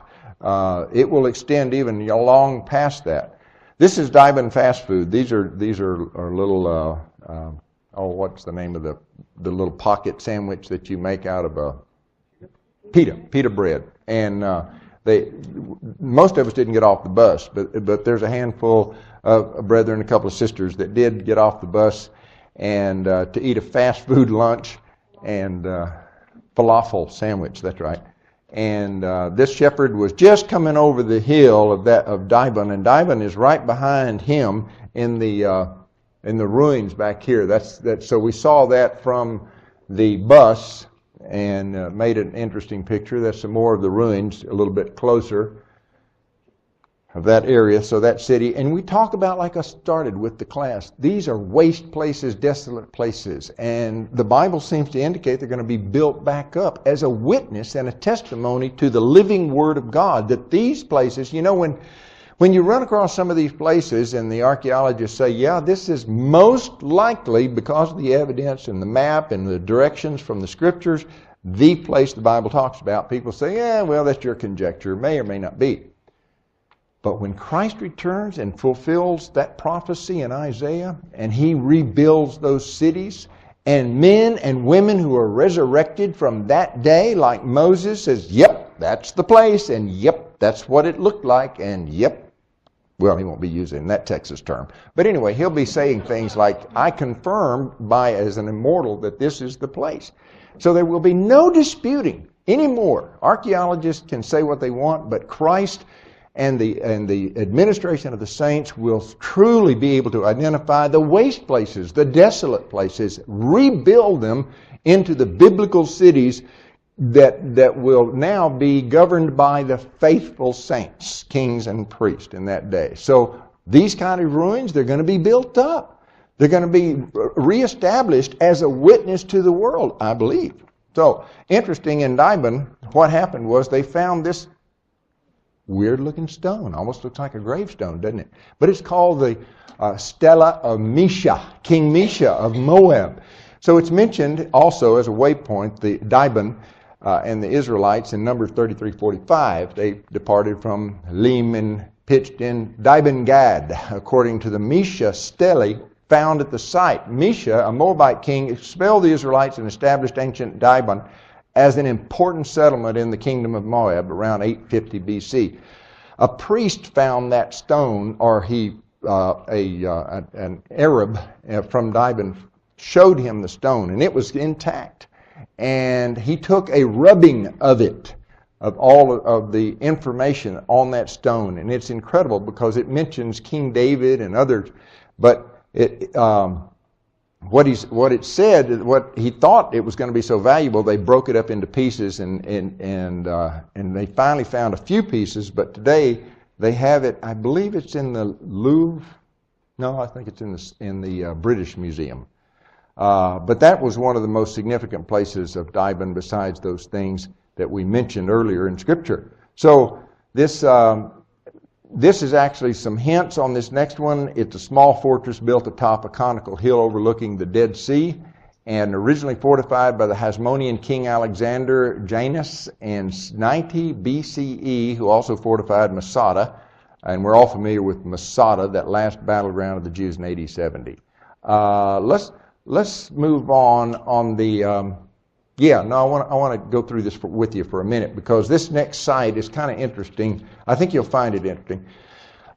it will extend even long past that. This is Dibon fast food. These are little, what's the name of the little pocket sandwich that you make out of a pita bread. And most of us didn't get off the bus, but there's a handful of brethren, a couple of sisters that did get off the bus and to eat a fast food lunch and falafel sandwich. That's right. And this shepherd was just coming over the hill of Dibon, and Dibon is right behind him in the ruins back here. So we saw that from the bus and made an interesting picture. That's some more of the ruins a little bit closer of that area, so that city. And we talk about, like I started with the class, these are waste places, desolate places. And the Bible seems to indicate they're going to be built back up as a witness and a testimony to the living Word of God, that these places, when you run across some of these places and the archaeologists say, yeah, this is most likely, because of the evidence and the map and the directions from the Scriptures, the place the Bible talks about, people say, yeah, well, that's your conjecture. May or may not be. But when Christ returns and fulfills that prophecy in Isaiah, and He rebuilds those cities, and men and women who are resurrected from that day, like Moses says, yep, that's the place, and yep, that's what it looked like, and yep. Well, he won't be using that Texas term. But anyway, he'll be saying things like, I confirm as an immortal that this is the place. So there will be no disputing anymore. Archaeologists can say what they want, but Christ and the administration of the saints will truly be able to identify the waste places, the desolate places, rebuild them into the biblical cities that will now be governed by the faithful saints, kings and priests in that day. So these kind of ruins, they're going to be built up. They're going to be reestablished as a witness to the world, I believe. So, interesting, in Dibon, what happened was they found this weird-looking stone. Almost looks like a gravestone, doesn't it? But it's called the Stela of Mesha, King Mesha of Moab. So it's mentioned also as a waypoint, the Dibon and the Israelites in Numbers 33:45. They departed from Lim and pitched in Dibon Gad, according to the Mesha stele found at the site. Mesha, a Moabite king, expelled the Israelites and established ancient Dibon as an important settlement in the kingdom of Moab around 850 BC. A priest found that stone, or an Arab from Dibon showed him the stone, and it was intact. And he took a rubbing of it, of all of the information on that stone. And it's incredible because it mentions King David and others, but what it said, what he thought it was going to be so valuable, they broke it up into pieces, and they finally found a few pieces. But today they have it. I believe it's in the Louvre. No, I think it's in the British Museum. But that was one of the most significant places of Dibon, besides those things that we mentioned earlier in Scripture. So this is actually some hints on this next one. It's a small fortress built atop a conical hill overlooking the Dead Sea, and originally fortified by the Hasmonean king Alexander Janus in 90 BCE, who also fortified Masada. And we're all familiar with Masada, that last battleground of the Jews in AD 70. Let's move on the... I want to go through this with you for a minute, because this next site is kind of interesting. I think you'll find it interesting.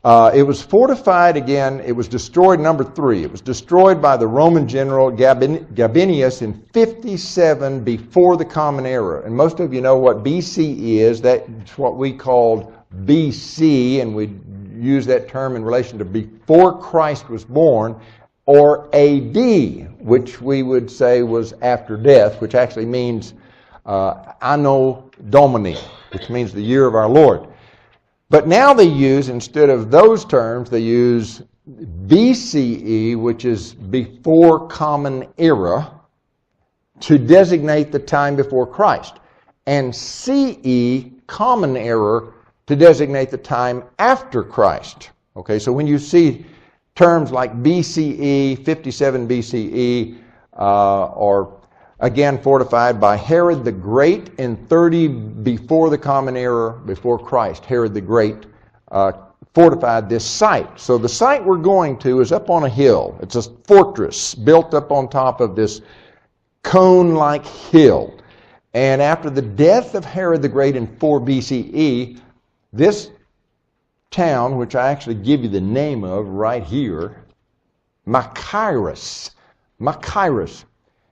It was fortified again. It was destroyed, number 3. It was destroyed by the Roman general Gabinius in 57 before the Common Era. And most of you know what BC is. That's what we called BC, and we use that term in relation to before Christ was born, or AD, which we would say was after death, which actually means Anno Domini. which means the year of our Lord. But now they use, instead of those terms, they use BCE, which is before Common Era, to designate the time before Christ, and CE, Common Era, to designate the time after Christ. Okay, so when you see terms like BCE, 57 BCE, or again fortified by Herod the Great in 30 before the Common Era, before Christ, Herod the Great fortified this site. So the site we're going to is up on a hill. It's a fortress built up on top of this cone-like hill. And after the death of Herod the Great in 4 BCE, this town, which I actually give you the name of right here, Machaerus. Machaerus.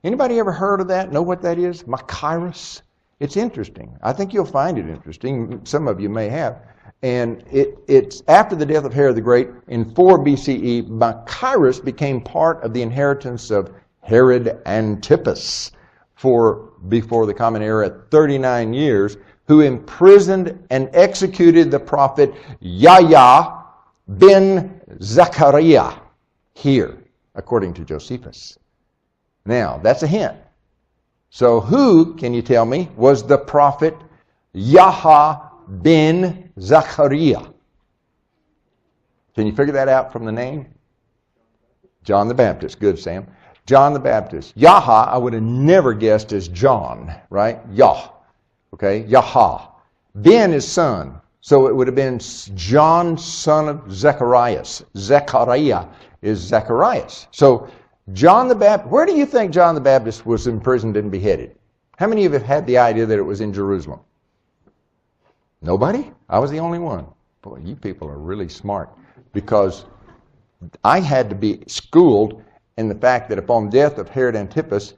Anybody ever heard of that? Know what that is? Machaerus? It's interesting. I think you'll find it interesting. Some of you may have. And it's after the death of Herod the Great in 4 BCE, Machaerus became part of the inheritance of Herod Antipas before the Common Era at 39 years, who imprisoned and executed the prophet Yahya ben Zechariah here, according to Josephus. Now, that's a hint. So who, can you tell me, was the prophet Yahya ben Zechariah? Can you figure that out from the name? John the Baptist. Good, Sam. John the Baptist. Yahya, I would have never guessed as John, right? Yah. Okay, Yahya. Ben is son. So it would have been John, son of Zacharias. Zechariah is Zacharias. So John the Baptist, where do you think John the Baptist was imprisoned and beheaded? How many of you have had the idea that it was in Jerusalem? Nobody? I was the only one. Boy, you people are really smart, because I had to be schooled in the fact that upon death of Herod Antipas,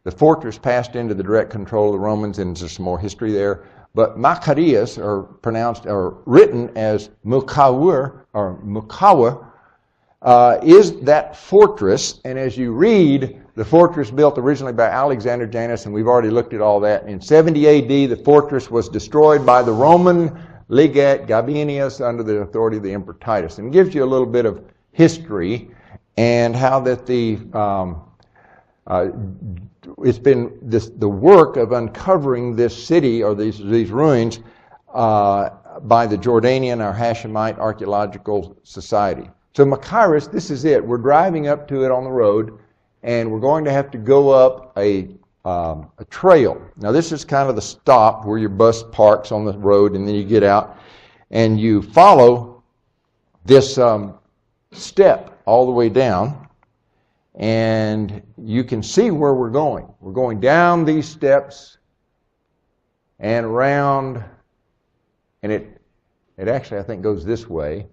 the fortress passed into the direct control of the Romans, and there's some more history there. But Machaerus, or written as Mukawar, or Mukawa, is that fortress. And as you read, the fortress built originally by Alexander Janus, and we've already looked at all that. In 70 AD, the fortress was destroyed by the Roman legate Gabinius under the authority of the Emperor Titus. And it gives you a little bit of history and how that it's been the work of uncovering this city or these ruins by the Jordanian or Hashemite Archaeological Society. So Machaerus, this is it. We're driving up to it on the road, and we're going to have to go up a trail. Now this is kind of the stop where your bus parks on the road, and then you get out and you follow this step all the way down, and you can see where we're going. We're going down these steps and around, and it actually, I think, goes this way.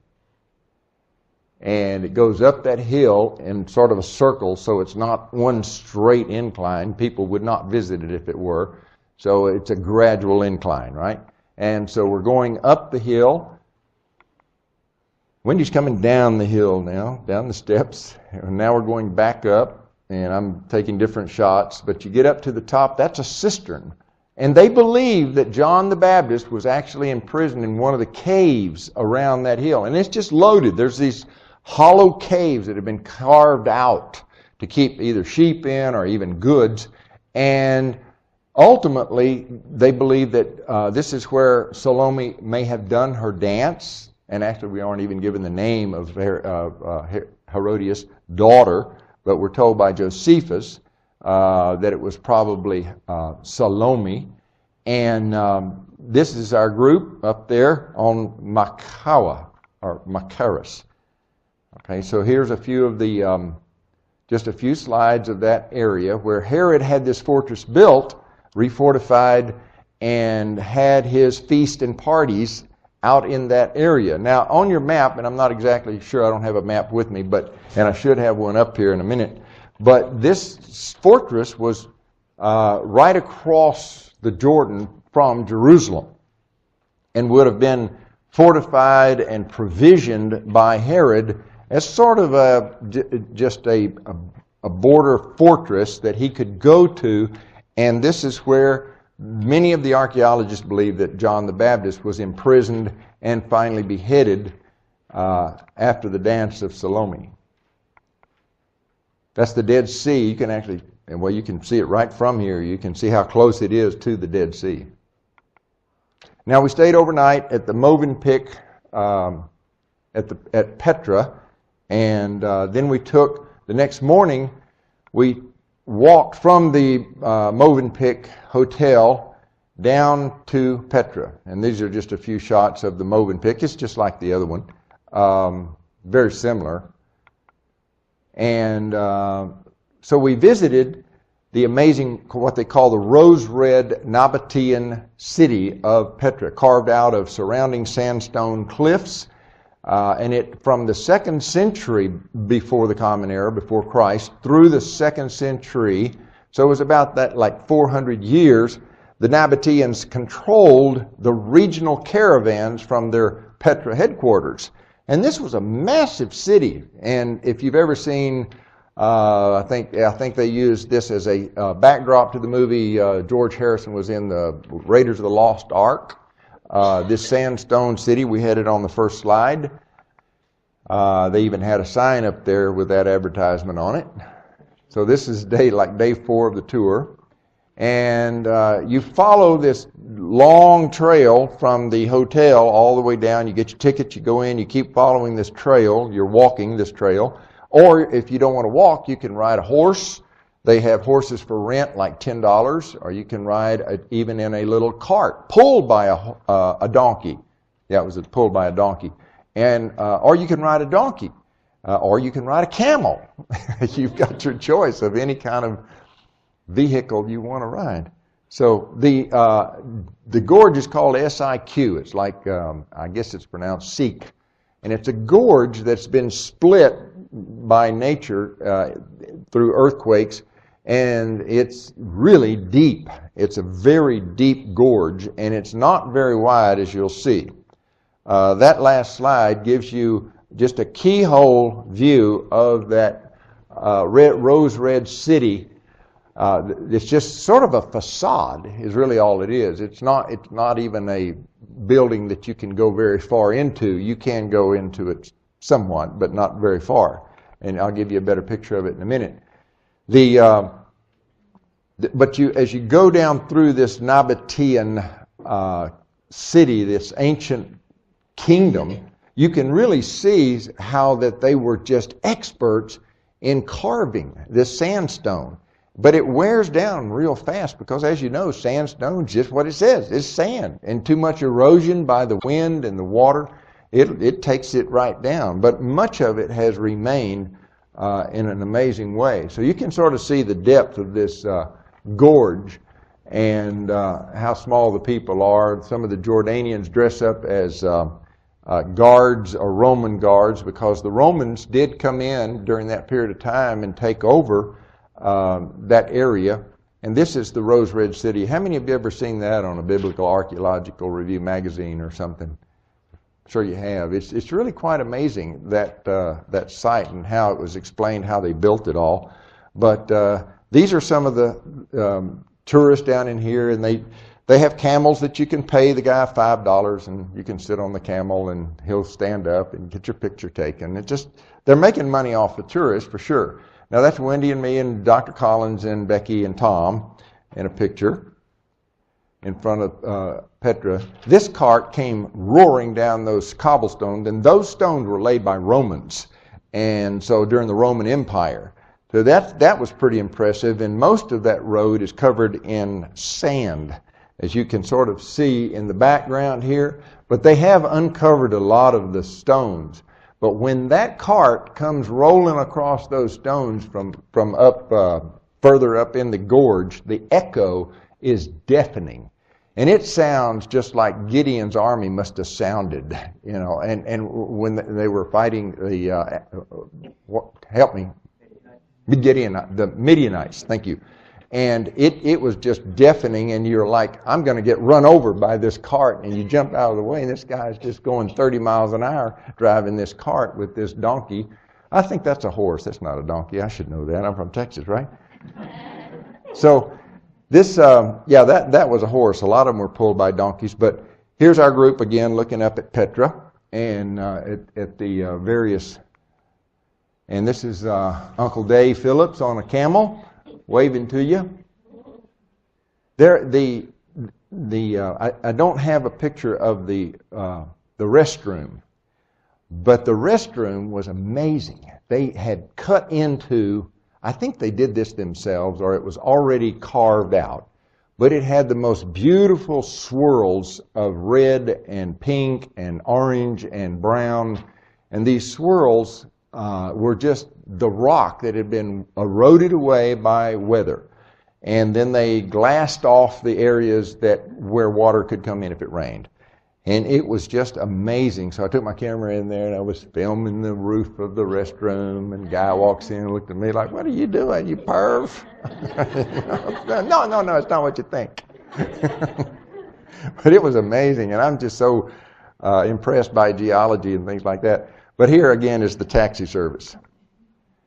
And it goes up that hill in sort of a circle, so it's not one straight incline. People would not visit it if it were. So it's a gradual incline, right? And so we're going up the hill. Wendy's coming down the hill now, down the steps. And now we're going back up, and I'm taking different shots. But you get up to the top, that's a cistern. And they believe that John the Baptist was actually imprisoned in one of the caves around that hill. And it's just loaded. There's these hollow caves that have been carved out to keep either sheep in or even goods. And ultimately, they believe that this is where Salome may have done her dance. And actually, we aren't even given the name of Herodias' daughter, but we're told by Josephus that it was probably Salome. And this is our group up there on Machaerus. Okay, so here's a few of the, just a few slides of that area where Herod had this fortress built, refortified, and had his feast and parties out in that area. Now, on your map, and I'm not exactly sure, I don't have a map with me, and I should have one up here in a minute, but this fortress was right across the Jordan from Jerusalem and would have been fortified and provisioned by Herod as sort of just a border fortress that he could go to. And this is where Many of the archaeologists believe that John the Baptist was imprisoned and finally beheaded after the dance of Salome. That's the Dead Sea. You can actually, well, you can see it right from here. You can see how close it is to the Dead Sea. Now, we stayed overnight at the Movenpick at Petra, and then we took, the next morning, we walked from the Movenpick Hotel down to Petra. And these are just a few shots of the Movenpick. It's just like the other one. Very similar. And so we visited the amazing, what they call the rose-red Nabatean city of Petra, carved out of surrounding sandstone cliffs. And it, from the 2nd century before the Common Era, before Christ, through the 2nd century, so it was about that like 400 years, the Nabateans controlled the regional caravans from their Petra headquarters. And this was a massive city. And if you've ever seen, I think they used this as a backdrop to the movie George Harrison was in, the Raiders of the Lost Ark. This sandstone city, we had it on the first slide. They even had a sign up there with that advertisement on it. So this is day 4 of the tour. And you follow this long trail from the hotel all the way down. You get your ticket, you go in, you keep following this trail. You're walking this trail. Or if you don't want to walk, you can ride a horse. They have horses for rent, like $10, or you can ride even in a little cart pulled by a donkey. Yeah, it was pulled by a donkey. And or you can ride a donkey, or you can ride a camel. You've got your choice of any kind of vehicle you want to ride. So the gorge is called SIQ. It's like, I guess it's pronounced Sikh. And it's a gorge that's been split by nature through earthquakes. And it's really deep. It's a very deep gorge, and it's not very wide, as you'll see. That last slide gives you just a keyhole view of that rose-red city. It's just sort of a facade is really all it is. It's not even a building that you can go very far into. You can go into it somewhat, but not very far. And I'll give you a better picture of it in a minute. But as you go down through this Nabatean city, this ancient kingdom, you can really see how that they were just experts in carving this sandstone. But it wears down real fast because, as you know, sandstone is just what it says. It's sand. And too much erosion by the wind and the water, it takes it right down. But much of it has remained in an amazing way. So you can sort of see the depth of this gorge and how small the people are. Some of the Jordanians dress up as guards or Roman guards because the Romans did come in during that period of time and take over that area. And this is the Rose Red City. How many of you ever seen that on a Biblical Archaeological Review magazine or something? I'm sure you have. It's really quite amazing that site and how it was explained, how they built it all. But these are some of the tourists down in here, and they have camels that you can pay the guy $5, and you can sit on the camel, and he'll stand up and get your picture taken. They're making money off the tourists for sure. Now that's Wendy and me and Dr. Collins and Becky and Tom in a picture in front of Petra. This cart came roaring down those cobblestones, and those stones were laid by Romans, and so during the Roman Empire. So that was pretty impressive, and most of that road is covered in sand, as you can sort of see in the background here. But they have uncovered a lot of the stones. But when that cart comes rolling across those stones from up further up in the gorge, the echo is deafening. And it sounds just like Gideon's army must have sounded, you know. And when they were fighting the, help me, the Midianites, thank you. And it was just deafening, and you're like, I'm going to get run over by this cart. And you jump out of the way, and this guy's just going 30 miles an hour driving this cart with this donkey. I think that's a horse. That's not a donkey. I should know that. I'm from Texas, right? So This, that was a horse. A lot of them were pulled by donkeys. But here's our group again looking up at Petra and at the various. And this is Uncle Dave Phillips on a camel waving to you. I don't have a picture of the restroom, but the restroom was amazing. They had cut into, I think they did this themselves, or it was already carved out, but it had the most beautiful swirls of red and pink and orange and brown, and these swirls were just the rock that had been eroded away by weather. And then they glassed off the areas where water could come in if it rained. And it was just amazing. So I took my camera in there and I was filming the roof of the restroom, and a guy walks in and looked at me like, "What are you doing, you perv?" No, it's not what you think. But it was amazing, and I'm just so impressed by geology and things like that. But here again is the taxi service.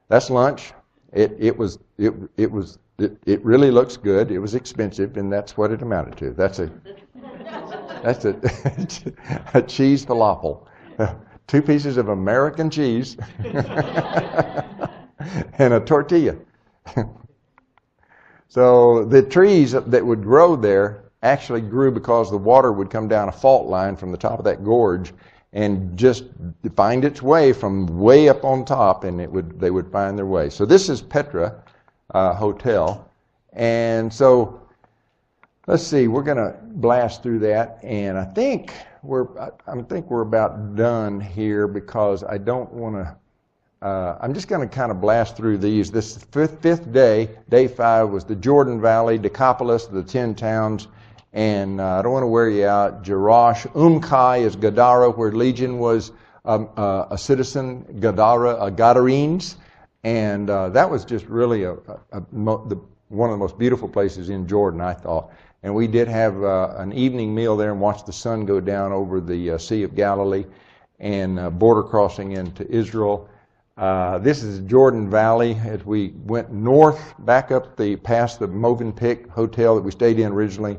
That's lunch. It really looks good. It was expensive, and that's what it amounted to. That's a cheese falafel. 2 pieces of American cheese and a tortilla. So the trees that would grow there actually grew because the water would come down a fault line from the top of that gorge and just find its way from way up on top, and they would find their way. So this is Petra Hotel, and so let's see. We're going to blast through that, and I think we're about done here because I don't want to. I'm just going to kind of blast through these. This fifth day, day 5, was the Jordan Valley, Decapolis, the 10 towns. And I don't want to wear you out. Jerash, Kai is Gadara, where Legion was a citizen, Gadarenes. And that was just really one of the most beautiful places in Jordan, I thought. And we did have an evening meal there and watched the sun go down over the Sea of Galilee and border crossing into Israel. This is Jordan Valley as we went north, back up past the Movenpick Hotel that we stayed in originally.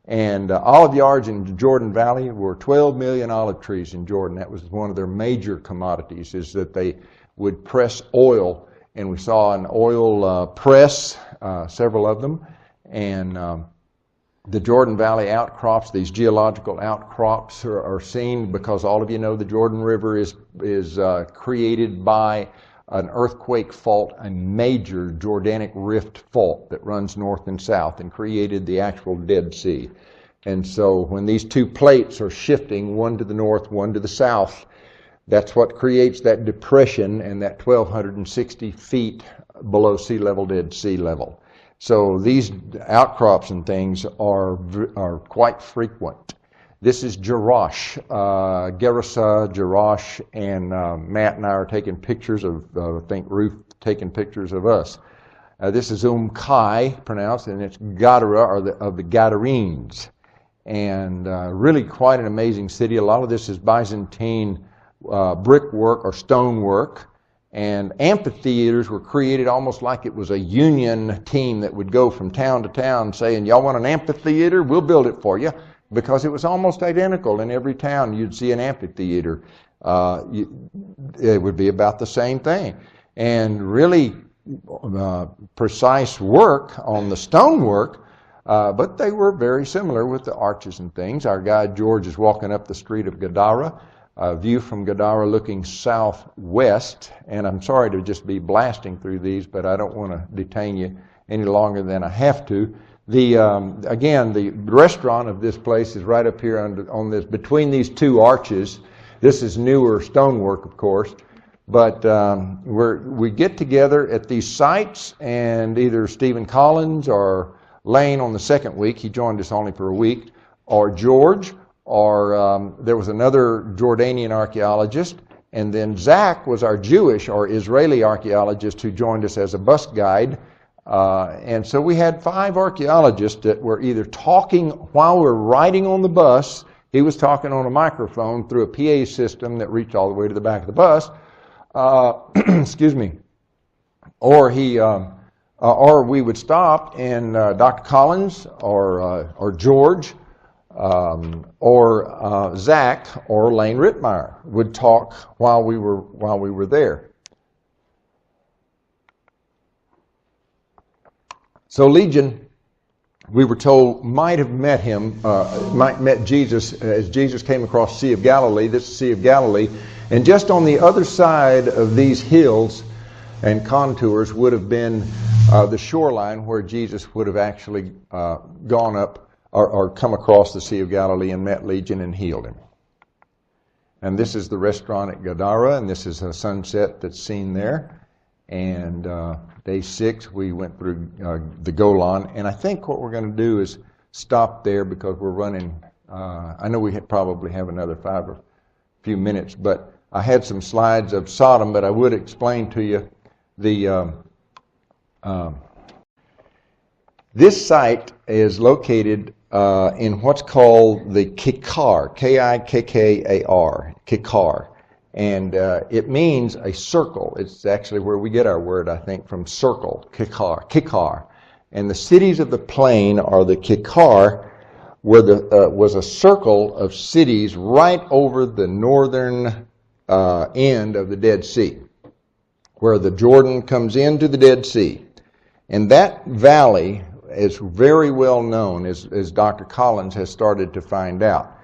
And olive yards in Jordan Valley were 12 million olive trees in Jordan. That was one of their major commodities, is that they would press oil. And we saw an oil press, several of them. And the Jordan Valley outcrops, these geological outcrops are seen because all of you know the Jordan River is created by an earthquake fault, a major Jordanic rift fault that runs north and south and created the actual Dead Sea. And so when these 2 plates are shifting, one to the north, one to the south, that's what creates that depression and that 1,260 feet below sea level, Dead Sea level. So these outcrops and things are quite frequent. This is Jerash, Gerasa, Jerash, and Matt and I are taking pictures of, I think Ruth taking pictures of us. This is Kai, pronounced, and it's Gadara, or of the Gadarenes. And really quite an amazing city. A lot of this is Byzantine brickwork or stonework. And amphitheaters were created almost like it was a union team that would go from town to town saying, "Y'all want an amphitheater? We'll build it for you." Because it was almost identical in every town. You'd see an amphitheater. It would be about the same thing. And really precise work on the stonework, but they were very similar with the arches and things. Our guide George is walking up the street of Gadara, a view from Gadara looking southwest. And I'm sorry to just be blasting through these, but I don't want to detain you any longer than I have to. Again, the restaurant of this place is right up here on this, between these 2 arches. This is newer stonework, of course, but we get together at these sites, and either Stephen Collins or Lane on the 2nd week, he joined us only for a week, or George, or there was another Jordanian archaeologist, and then Zach was our Jewish or Israeli archaeologist who joined us as a bus guide. And so we had 5 archaeologists that were either talking while we're riding on the bus. He was talking on a microphone through a PA system that reached all the way to the back of the bus. Excuse me. Or he or we would stop, and Dr. Collins or George or Zach or Lane Rittmeyer would talk while we were there. So Legion, we were told, might have met Jesus as Jesus came across the Sea of Galilee. This is the Sea of Galilee, and just on the other side of these hills and contours would have been the shoreline where Jesus would have actually gone up or come across the Sea of Galilee and met Legion and healed him. And this is the restaurant at Gadara, and this is a sunset that's seen there. And day 6, we went through the Golan. And I think what we're going to do is stop there because we're running. I know we probably have another 5 or few minutes, but I had some slides of Sodom, but I would explain to you this site is located in what's called the Kikkar, Kikkar, Kikkar. And it means a circle. It's actually where we get our word, I think, from circle, Kikkar. And the cities of the plain are the Kikkar, where was a circle of cities right over the northern end of the Dead Sea, where the Jordan comes into the Dead Sea. And that valley is very well known, as Dr. Collins has started to find out.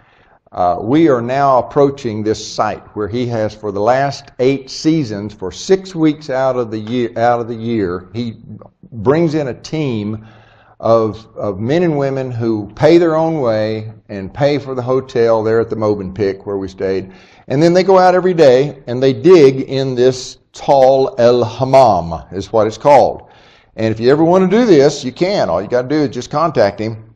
We are now approaching this site where he has, for the last 8 seasons, for 6 weeks out of the year, he brings in a team of men and women who pay their own way and pay for the hotel there at the Movenpick where we stayed. And then they go out every day and they dig in this Tal El Hammam, is what it's called. And if you ever want to do this, you can. All you got to do is just contact him,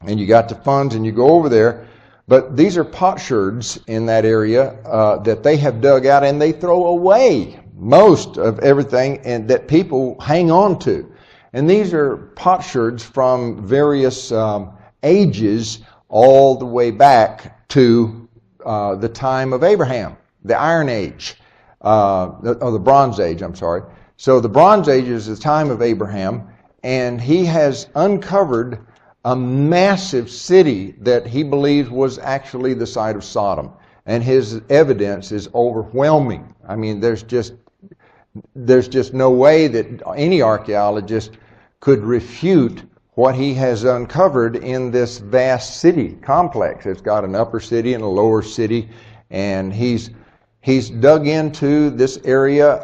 and you got the funds, and you go over there. But these are potsherds in that area that they have dug out, and they throw away most of everything and that people hang on to. And these are potsherds from various ages all the way back to the time of Abraham, the Iron Age, or the Bronze Age, I'm sorry. So the Bronze Age is the time of Abraham, and he has uncovered a massive city that he believes was actually the site of Sodom. And his evidence is overwhelming. I mean, there's just no way that any archaeologist could refute what he has uncovered in this vast city complex. It's got an upper city and a lower city, and he's dug into this area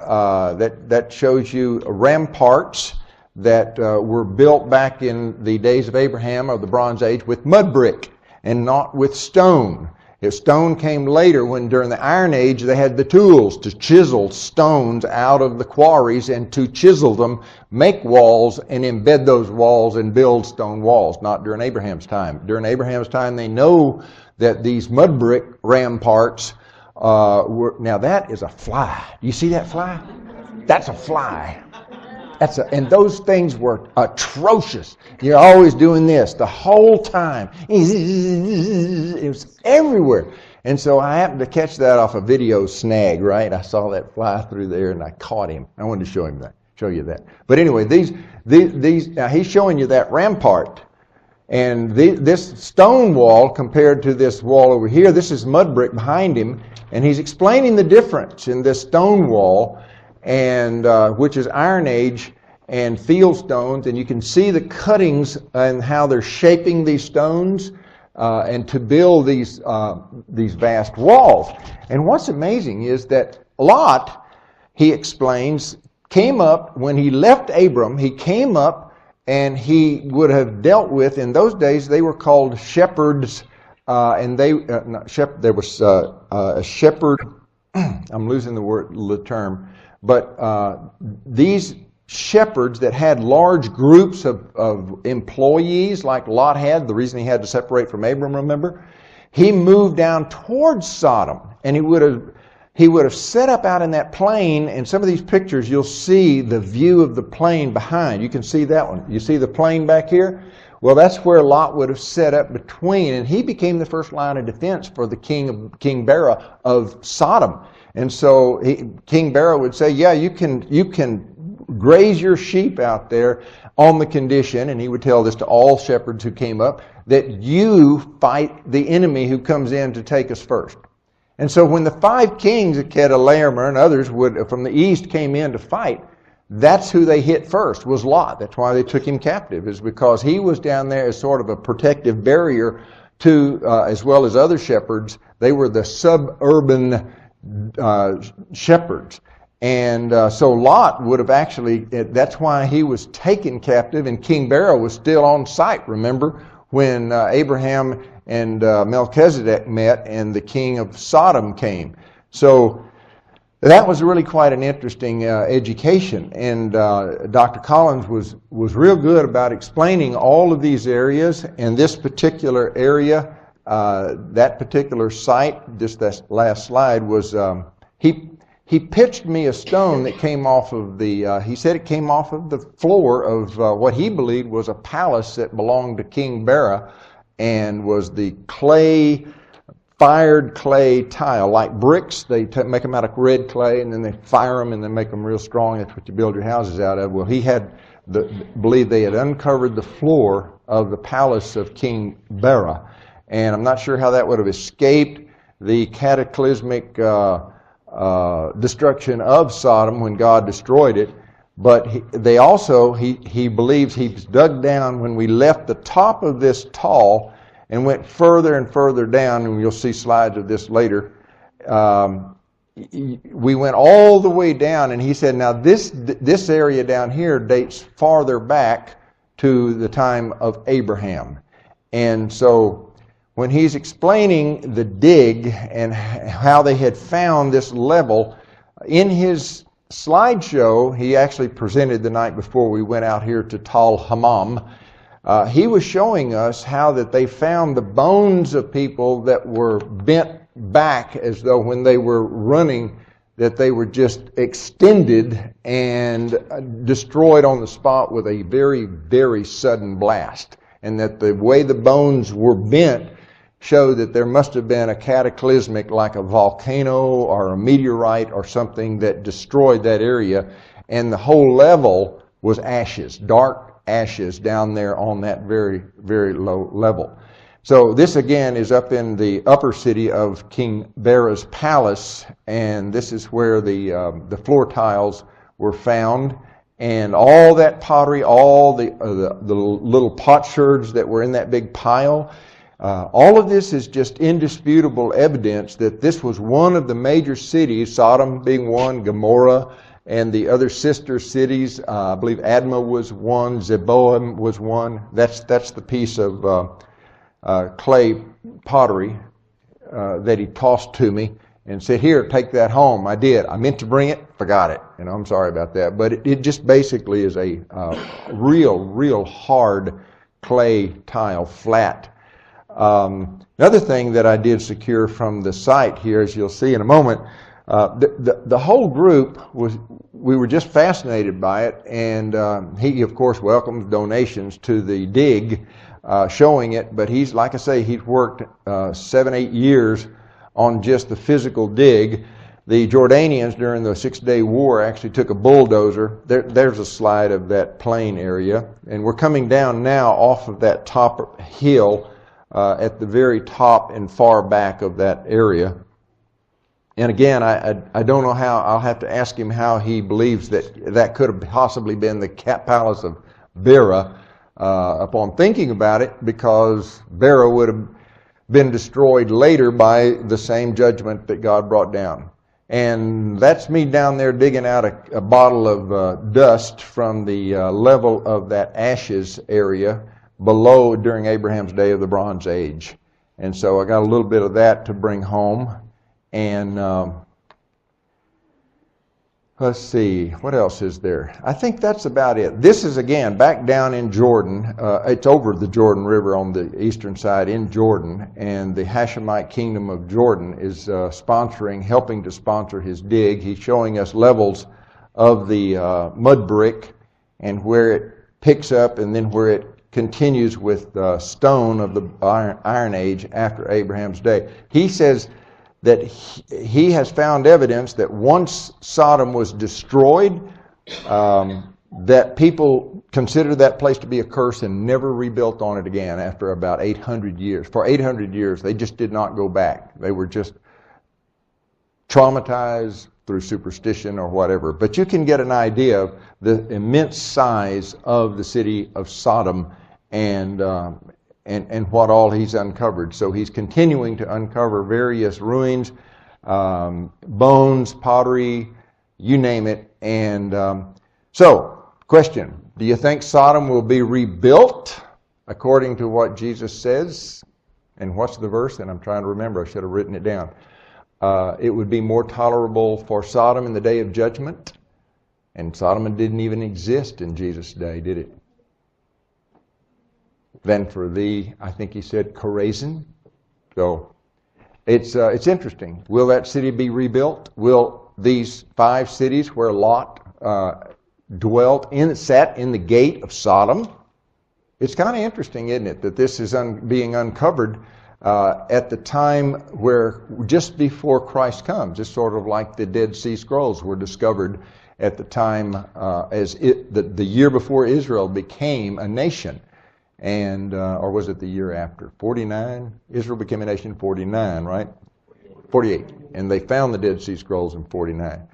that shows you ramparts that were built back in the days of Abraham, or the Bronze Age, with mud brick and not with stone. If stone came later, when during the Iron Age they had the tools to chisel stones out of the quarries and to chisel them, make walls, and embed those walls and build stone walls. Not during Abraham's time. During Abraham's time, they know that these mud brick ramparts now that is a fly. You see that fly? That's a fly. And those things were atrocious. You're always doing this the whole time. It was everywhere. And so I happened to catch that off a video snag, right? I saw that fly through there and I caught him. I wanted to show you that. But anyway, these now he's showing you that rampart. And this stone wall compared to this wall over here, this is mud brick behind him. And he's explaining the difference in this stone wall, and which is Iron Age and field stones, and you can see the cuttings and how they're shaping these stones and to build these vast walls. And what's amazing is that Lot, he explains, came up when he left Abram. He came up and he would have dealt with, in those days they were called shepherds. And there was a shepherd. I'm losing the term, but these shepherds that had large groups of employees, like Lot had. The reason he had to separate from Abram, remember, he moved down towards Sodom, and he would have set up out in that plain. In some of these pictures, you'll see the view of the plain behind. You can see that one. You see the plain back here. Well, that's where Lot would have set up between, and he became the first line of defense for the King Bera of Sodom. And so King Bera would say, "Yeah, you can graze your sheep out there on the condition, and he would tell this to all shepherds who came up, that you fight the enemy who comes in to take us first. And so when the 5 kings of Kedorlaomer and others from the east came in to fight, that's who they hit first, was Lot. That's why they took him captive, is because he was down there as sort of a protective barrier to, as well as other shepherds. They were the suburban shepherds. And so Lot would have actually, that's why he was taken captive, and King Bera was still on site, remember, when Abraham and Melchizedek met and the king of Sodom came. So that was really quite an interesting education. And Dr. Collins was real good about explaining all of these areas. And this particular area, that particular site, this last slide, was, he pitched me a stone that came off of the, he said it came off of the floor of what he believed was a palace that belonged to King Bera, and was the fired clay tile, like bricks. They make them out of red clay, and then they fire them, and then make them real strong. That's what you build your houses out of. Well, he had believed they had uncovered the floor of the palace of King Bera, and I'm not sure how that would have escaped the cataclysmic destruction of Sodom when God destroyed it. But he believes he was dug down when we left the top of this tall and went further and further down, and you'll see slides of this later. We went all the way down, and he said, now this area down here dates farther back to the time of Abraham. And so when he's explaining the dig and how they had found this level, in his slideshow he actually presented the night before we went out here to Tal Hammam, he was showing us how that they found the bones of people that were bent back as though when they were running, that they were just extended and destroyed on the spot with a very, very sudden blast. And that the way the bones were bent showed that there must have been a cataclysmic, like a volcano or a meteorite or something, that destroyed that area. And the whole level was ashes, dark ashes down there on that very, very low level. So this again is up in the upper city of King Bera's palace, and this is where the floor tiles were found, and all that pottery, all the little potsherds that were in that big pile. All of this is just indisputable evidence that this was one of the major cities, Sodom being one, Gomorrah, and the other sister cities. I believe Admah was one, Zeboim was one. That's the piece of clay pottery that he tossed to me and said, here, take that home. I did. I meant to bring it, forgot it. I'm sorry about that. But it just basically is a real hard clay tile, flat. Another thing that I did secure from the site here, as you'll see in a moment, the whole group we were just fascinated by it, and he of course welcomes donations to the dig, showing it, but he's, like I say, he's worked 7-8 years on just the physical dig. The Jordanians during the 6-day war actually took a bulldozer. There's a slide of that plain area, and we're coming down now off of that top hill at the very top and far back of that area. And again, I don't know how. I'll have to ask him how he believes that could have possibly been the palace of Bera. Upon thinking about it, because Bera would have been destroyed later by the same judgment that God brought down. And that's me down there digging out a bottle of dust from the level of that ashes area below during Abraham's day of the Bronze Age. And so I got a little bit of that to bring home. And let's see, what else is there? I think that's about it. This is, again, back down in Jordan. It's over the Jordan River on the eastern side in Jordan, and the Hashemite Kingdom of Jordan is helping to sponsor his dig. He's showing us levels of the mud brick and where it picks up and then where it continues with stone of the Iron Age after Abraham's day. He says that he has found evidence that once Sodom was destroyed, that people considered that place to be a curse and never rebuilt on it again after about 800 years. For 800 years, they just did not go back. They were just traumatized through superstition or whatever. But you can get an idea of the immense size of the city of Sodom and what all he's uncovered. So he's continuing to uncover various ruins, bones, pottery, you name it. And so, question, do you think Sodom will be rebuilt according to what Jesus says? And what's the verse? And I'm trying to remember. I should have written it down. It would be more tolerable for Sodom in the day of judgment. And Sodom didn't even exist in Jesus' day, did it? Than for thee, I think he said, Chorazin. So it's interesting. Will that city be rebuilt? Will these 5 cities where Lot sat in the gate of Sodom? It's kind of interesting, isn't it, that this is being uncovered at the time where, just before Christ comes. It's sort of like the Dead Sea Scrolls were discovered at the time the year before Israel became a nation. And, or was it the year after? 49? Israel became a nation in 49, right? 48. And they found the Dead Sea Scrolls in 49.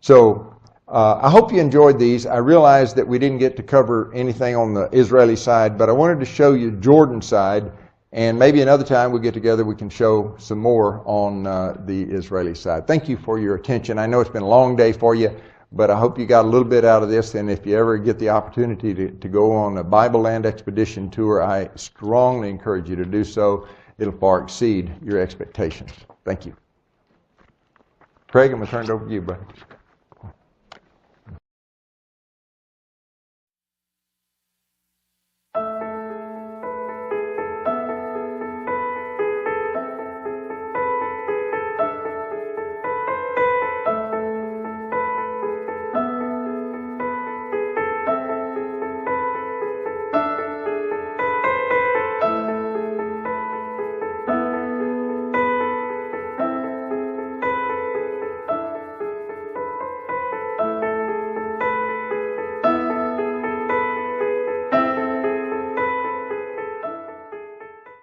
So, I hope you enjoyed these. I realize that we didn't get to cover anything on the Israeli side, but I wanted to show you Jordan's side, and maybe another time we'll get together, we can show some more on the Israeli side. Thank you for your attention. I know it's been a long day for you, but I hope you got a little bit out of this, and if you ever get the opportunity to go on a Bible Land Expedition tour, I strongly encourage you to do so. It'll far exceed your expectations. Thank you. Craig, I'm going to turn it over to you, buddy.